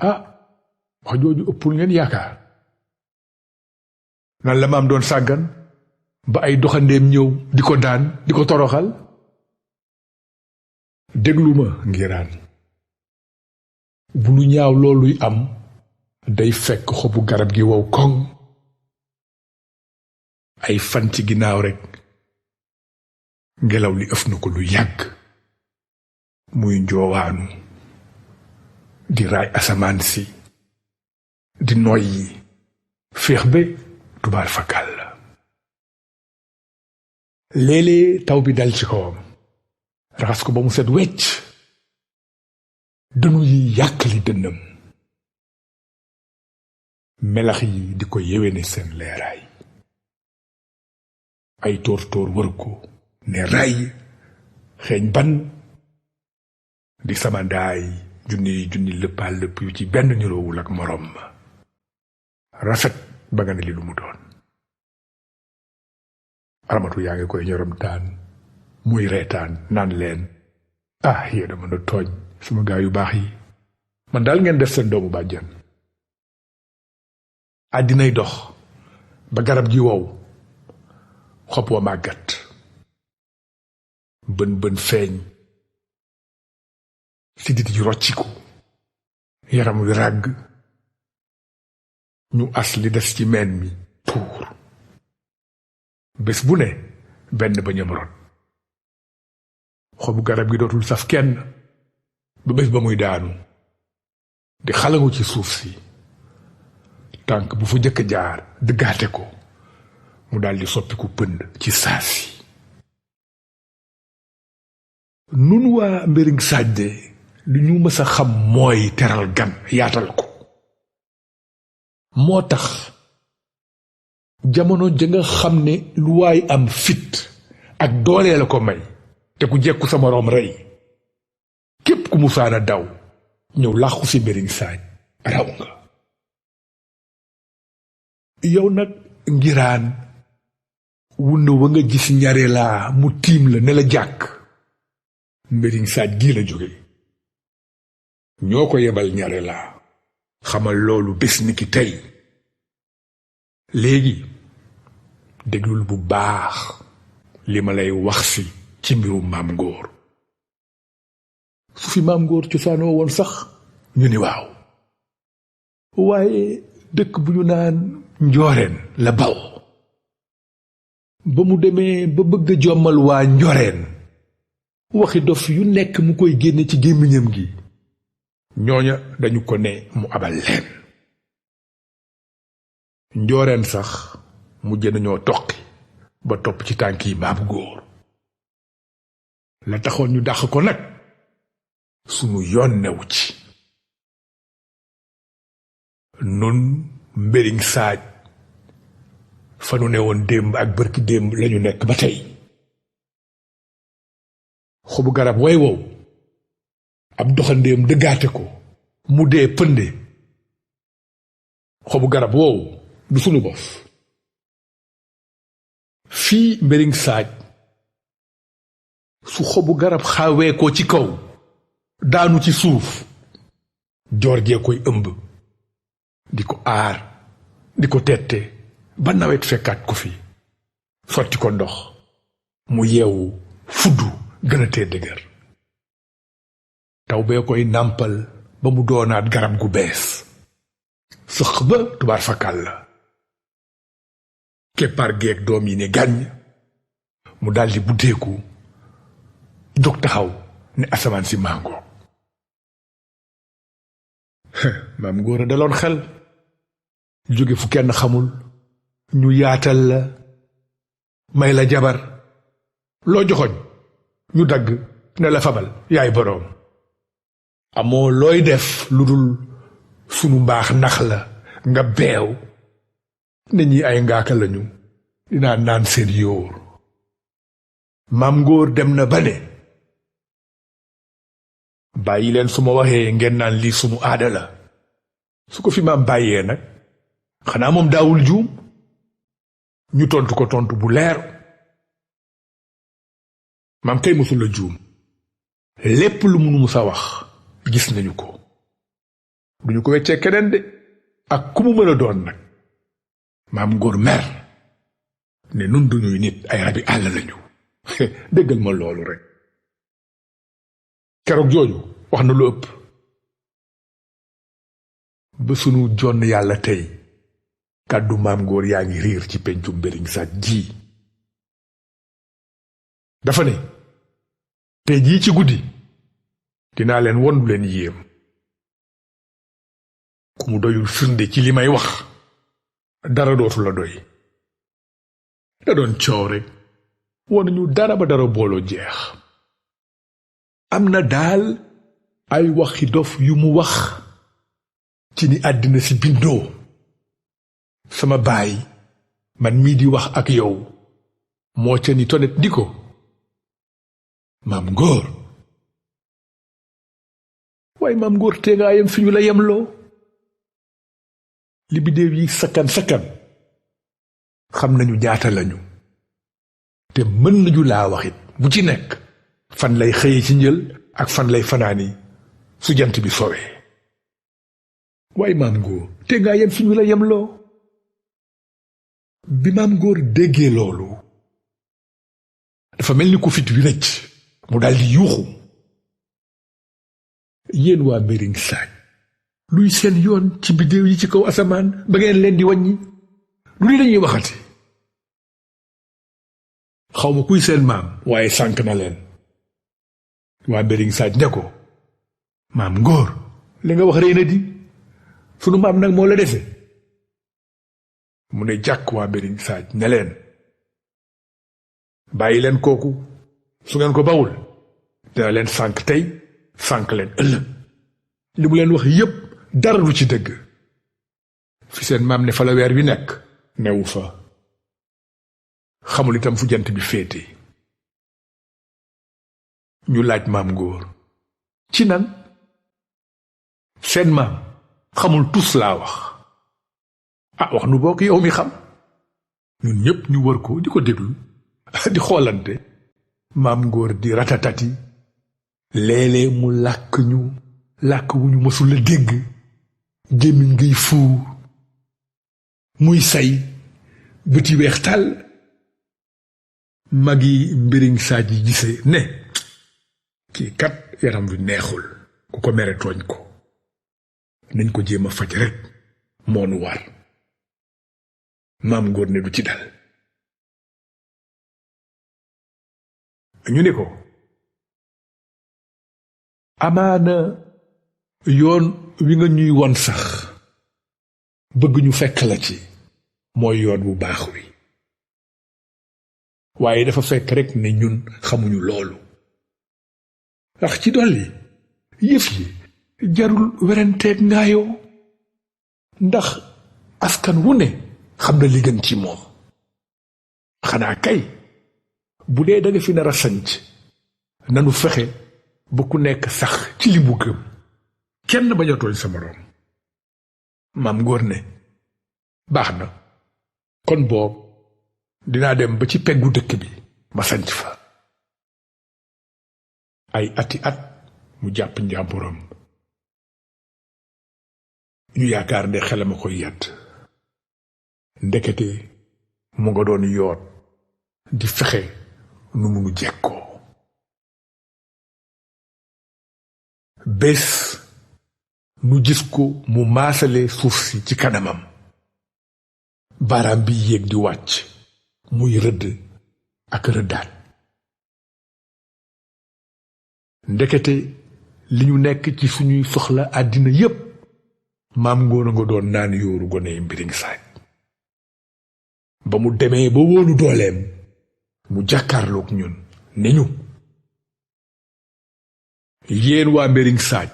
S1: ah, wax jooju ëppul ngeen yaakaar. nan la maam doon sàggan ba ay doxandeem ñëw di ko daan di ko toroxal? déglu ma ngiraan. bu lu ñaaw looluy am day fekk xobu garab gi wow koŋ. ay fan ci ginnaaw rekk ngelaw li ëf na ko lu yàgg muy njoowaanu di raay asamaan si di noyyi féex be tubaar fakal la. léeg-léeg taw bi dal ci kawam raxas ko ba mu set wecc. dënu yi yàq li dënnam. melax yi di ko yewene seen leeraay. ay tóor tóor wër ko ne ray xeeñ ban di sama ndaay junni lëppaa lëpp yu ci benn niroowul ak moroom ma. rafet ba nga ne li lu mu doon. aramatu yaa ngi koy ñorom taan muy reetaan naan leen yéena mën a tooñ sama gaa yu baax yi. man daal ngeen def seen doomu bàjjan. àddinay dox ba garab gi wow, xob wa màggat, bën bën feeñ, sidit yi rocciku, yaram wi ràgg, ñu as li des ci meen mi tuur. bés bu ne benn bañam rot. xobu garab gi dootul saf kenn ba bés ba muy daanu di xalangu ci suuf si. tànk bu fa jëkk jaar dëggaate ko mu daldi soppiku pënd ci saasi. nun waa Mbéring Sadji li ñu mës a xam mooy teral gan yaatal ko. moo tax jamono ja nga xam ne lu waay am fit ak doolee la ko may te ku jekku sa moroom rey, képp ku musaana daw ñëw làqu si Mbéring Sadji raw nga. yow nag ngiraan wunna wa nga gis ñare laa mu tiim la ne la jàkk, Mbéring Sadji gii la jóge. ñoo ko yebal ñare laa, xamal loolu bés ni ki tey. léegi déglul bu baax li ma lay wax si ci mbirum maam ngóor. su fi maam ngóor cosaanoo woon sax ñu ni waaw, waaye dëkk bu ñu naan Njoreen la baw. ba mu demee ba bëgg a jommal waa Njoreen, waxi dof yu nekk mu koy génne ci gémmiñam gi, ñooña dañu ko ne mu abal leen. Njoreen sax mujj nañoo toqi ba topp ci tànk yi maam góor. la taxoon ñu dàq ko nag sunu yoon newu ci. nun Mbéring Sadji fa nu ne woon démb ak bërki démb lañu nekk ba tey. xobu garab way wow ab doxandéem dëggaate ko mu dee pënde. xobu garab wow du sunu bos. fii Mbéring Sadji su xobu garab xawee ko ci kaw daanu ci suuf, joor jee koy ëmb di ko aar di ko tette ba nawet fekkaat ko fi, sotti ko ndox mu yeewu fuddu gën a tee dëgër. taw bee koy nàmpal ba mu doonaat garab gu bees, sëx ba tubaar fakal la. keppaar geeg doom yi ne gàññ mu daldi buddeeku jóg taxaw ne asamaan si màngoo. maam ngóor a daloon xel, jóge fu kenn xamul, ñu yaatal la, may la jabar, loo joxoñ ñu dagg ne la fabal yaay boroom. amoo looy def lu dul sunu mbaax nax la nga beew ne ñi ay ngaaka lañu, dinaa naan seen yóor. maam ngóor dem na ba ne bàyyi leen su ma waxee ngeen naan lii sunu aada la. su ko fi maam bàyyee nag xanaa moom daawul juum. ñu tontu ko tontu bu leer. maam kay mësul la juum. lépp lu munu musa wax gis nañu ko. duñu ko weccee keneen de ak ku mu mën a doon nag. maam ngóor mer ne nun duñuy nit, ay rabi àll lañu. déggal ma loolu rek. keroog jooju wax na lu ëpp. ba sunu jonn yàlla tey kàddu maam ngóor yaa ngi riir ci pencum Mbéring Sadji ji. dafa ne tey jii ci guddi dinaa leen won lu leen yéem. ku mu doyul firnde ci li may wax dara dootu la doy. da doon coow rek wonuñu dara ba dara booloo jeex. am na daal ay waxi dof yu mu wax ci ni àddina si bindoo. sama baay man mii di wax ak yow moo ca ni tonet di ko maam ngóor. waaye maam ngóor tee ngaa yem fi ñu la yemloo. li bidéew yi sakkan sakkan xam nañu ñaata lañu, te mën nañu laa waxit bu ci nekk fan lay xëye ci njël ak fan lay fanaani su jant bi sowee. waaye maam Ngor te ngaa yem fi ñu la yemloo. bi maam Ngor déggee loolu dafa mel ni ku fit wi rëcc mu daldi yuuxu. yéen waa Mbéring Saaj luy seen yoon ci biddéew yi ci kaw asamaan ba ngeen leen di wàññi lu li lañuy waxati. xawma kuy seen maam waaye sànk na leen. waa Mbéring Saaj ne ko maam Ngor li nga wax rëy na di sunu maam nag moo la dese. mu ne jàkk waa Mbéring Saaj ne leen bàyyi leen kooku su ngeen ko bawul dina leen sànk tey sànk leen ëllëg. li mu leen wax yépp dara du ci dëgg. fi seen maam ne fa la weer wi nekk newu fa. xamul itam fu jant bi féete. ñu laaj maam Ngor ci nan. seen maam xamul tus laa wax. wax nu bokk yow mi xam. ñun ñépp ñu wër ko di ko déglu di xoolante. maam Ngor di ratatati. léeg-léeg mu làkk ñu làkk wu ñu mësul a dégg. gémmiñ ngiy fuur. muy say bëti weex tàll. magi Mbéring Saaj yi gisee ne kii kat yaram wi neexul ku ko mere tooñ ko. nañ ko jéem a faj rekk moonu war. maam Ngor ne du ci dal. ñu ne ko amaana yoon wi nga ñuy won sax bëgg ñu fekk la ci mooy yoon bu baax wi. waaye dafa fekk rekk ne ñun xamuñu loolu. ndax ci dolli yëf yi jarul werenteeg ngaayoo. ndax askan wu ne xam na li gën ci moom. xanaa kay bu dee da nga fi nar a sanc nanu fexe ba ku nekk sax ci li mu gëm. kenn bañ a tooñ sa moroom. maam Ngor ne baax na kon boog dinaa dem ba ci peggu dëkk bi ma sanc fa. ay ati at mu jàpp njàmburam. ñu yaakaar ne xelam a koy yàtt. ndekete mu nga doon yoot di fexe nu munu jekkoo. bés nu gis ko mu maasale suuf si ci kanamam. baaraam bi yéeg di wàcc muy rëdd ak rëddaat. ndekete li ñu nekk ci suñuy soxla àddina yépp maam Ngor a nga doon naan yóoru gone yi Mbéring Saaj. ba mu demee ba wóolu dooleem mu jàkkaarloog ñun ne ñu yéen waa Mbéring Saaj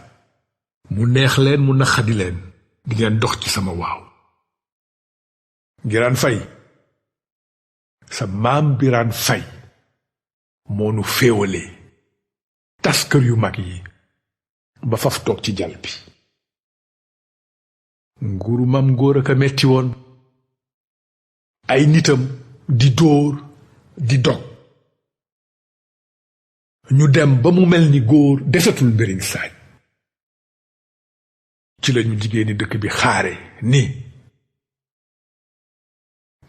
S1: mu neex leen mu naqadi leen di ngeen dox ci sama waaw. Ngiraan Fay sa maam Biraan Fay moo nu féewalee tas kër yu mag yi ba faf toog ci jal bi. nguuru maam Ngor ak a metti woon. ay nitam di dóor di dog. ñu dem ba mu mel ni góor desatul Mbéring Saaj. ci lañu jigéeni dëkk bi xaare ni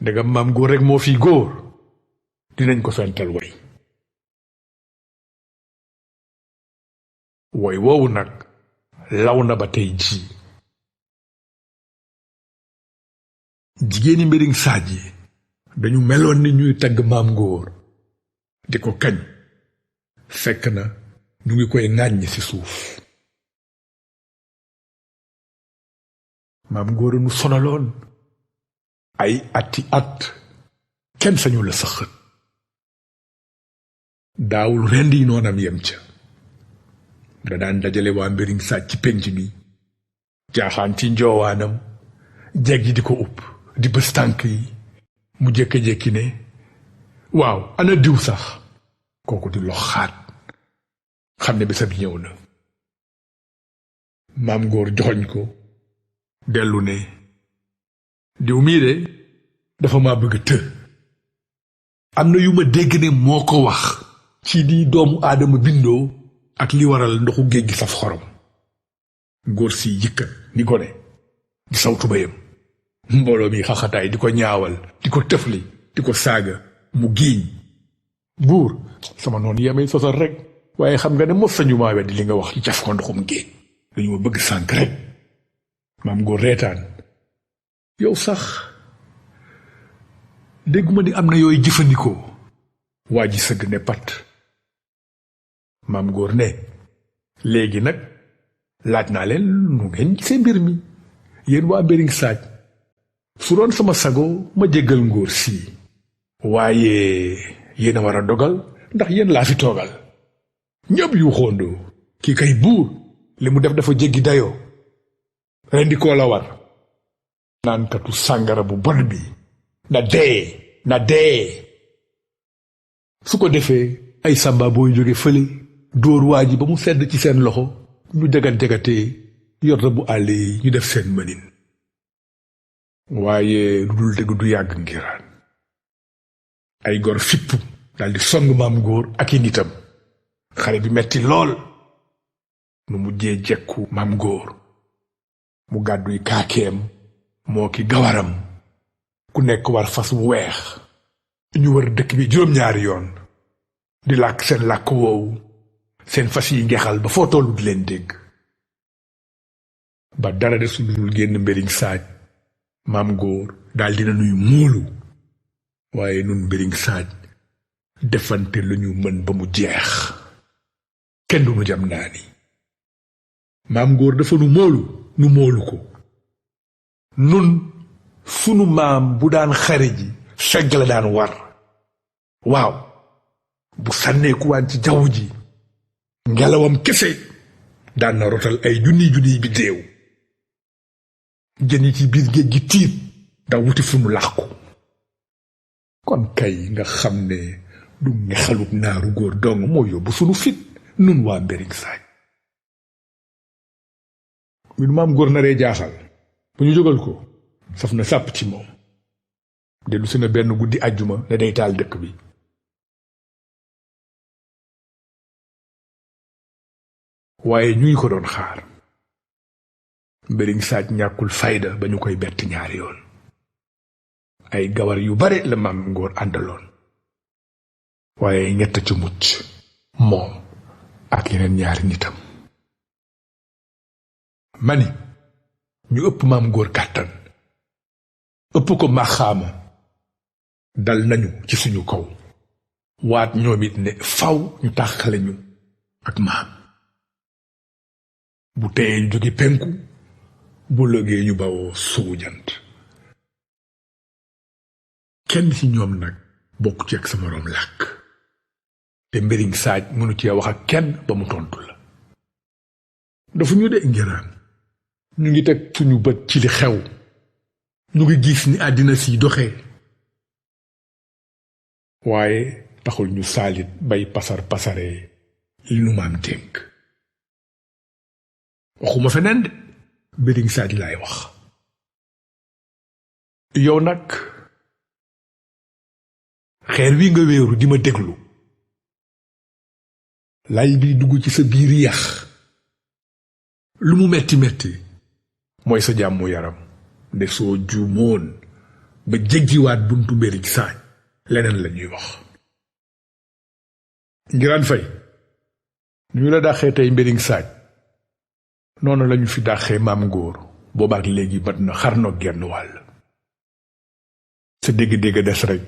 S1: ndegam maam Ngor rekk moo fi góor dinañ ko fental woy. woy woowu nag law na ba tey jii. jigéeni Mbéring Saaj yi dañu meloon ni ñuy tagg maam Ngor di ko kañ. fekk na ñu ngi koy ŋàññ ci suuf. maam Ngor nu sonaloon ay ati at kenn sañu la sëxët. daawul rendi noonam yem ca. da daan dajale waa Mbéring Saaj ci penc mi jaaxaan ci njoowaanam jeeg yi di ko upp di bës tànk yi mu jékki-jékki ne waaw ana diw sax kooku di lox xaat xam ne bésam ñëw na. maam Ngor joxoñ ko dellu ne diw mii de dafa ma bëgg të. am na yu ma dégg ne moo ko wax ci di doomu aadama bindoo ak li waral ndoxu géej gi saf xorom. ngóor si yëkkat ni gone di saw tubayam. mbooloo mi xaxataay di ko ñaawal di ko tëfli di ko saaga mu giiñ. buur sama noonu yemee sosal rek waaye xam nga ne mos sañu maa weddi li nga wax ci caf ko ndoxum géej dañu ma bëgg sànk rek. maam ngóor reetaan. yow sax dégguma ni am na yooyu jëfandikoo. waa ji sëgg ne pat. maam ngóor ne léegi nag laaj naa leen nu ngeen gisee mbir mi yéen waa Mbéring Saaj. su doon sama sago ma jéggal ngóor sii waaye yéen a war a dogal ndax yéen laa fi toogal. ñëpp yu xóondoo kii kay buur li mu def dafa jéggi dayoo. rendi koo la war. naankatu sàngara bu bon bi na dee na dee. su ko defee ay samba booy jóge fële dóor waa ji ba mu sedd ci seen loxo ñu jagat-jagatee yor bu àll yi ñu def seen mënin. waaye lu dul dëgg du yàgg ngiraan. ay gor fippu daldi song maam ngóor ak i nitam. xare bi metti lool. nu mujjee jekku maam ngóor mu gàdduy kaakeem moo ki gawaram ku nekk war fas wu weex. ñu wër dëkk bi juróom-ñaari yoon di làkk seen làkk woowu seen fas yi ngexal ba foo tollu di leen dégg. ba dara de su dul génn Mbéring Saaj maam ngóor daal dina nuy muulu. waaye nun Mbéring Saaj defante lañu mën ba mu jeex. kenn du nu jam naa ni. maam ngóor dafa nu moolu ko. nun sunu maam bu daan xare ji segg la daan war. waaw bu sànneekuwaan ci jaww ji ngelawam kese daan na rotal ay junniy bi déew. jën yi ci biir géej gi tiit da wuti fu nu lax ko. kon kay nga xam ne du ngexaluk naaru góor dong moo yóbbu sunu fit nun waa Mbéring Saaj. mi nu maam góor naree jaaxal bu ñu jógal ko saf na sàpp ci moom. dellu si na benn guddi àjjuma ne day taal dëkk bi. waaye ñuy ko doon xaar. Mbéring Saaj ñàkkul fayda ba ñu koy bett ñaari yoon. ay gawar yu bare la maam ngóor àndaloon. waaye ñett ci mucc moom ak yeneen ñaari nitam. mani ñu ëpp maam ngóor kàttan ëpp ko maxaama dal nañu ci suñu kaw. waat ñoom it ne faw ñu tàqale ñu ak maam. bu teyee ñu jóge penku bu lëgee ñu bawoo suwu jant. kenn ci ñoom nag bokk ci ak sa moroom làkk te Mbéring Saaj mënu cee wax ak kenn ba mu tontu la. dafa ñu de ngiraan ñu ngi teg suñu bët ci li xew. ñu ngi gis ni àddina si doxee. waaye taxul ñu saalit bay pasaree li nu maam dénk. waxuma feneen de Mbéring Saaj laay wax. yow nag xeer wi nga wéeru di ma déglu. lay bi dugg ci sa biir yax. lu mu metti metti mooy sa jàmmu yaram. nde soo juumoon ba jéggiwaat buntu Mbéring Saaj leneen la ñuy wax. Ngiraan Fay ñu la dàqee tey Mbéring Saaj noonu lañu fi dàqee maam ngóor boobaak léegi mat na xarnoog genn wàll. sa dégg-dégg des rek.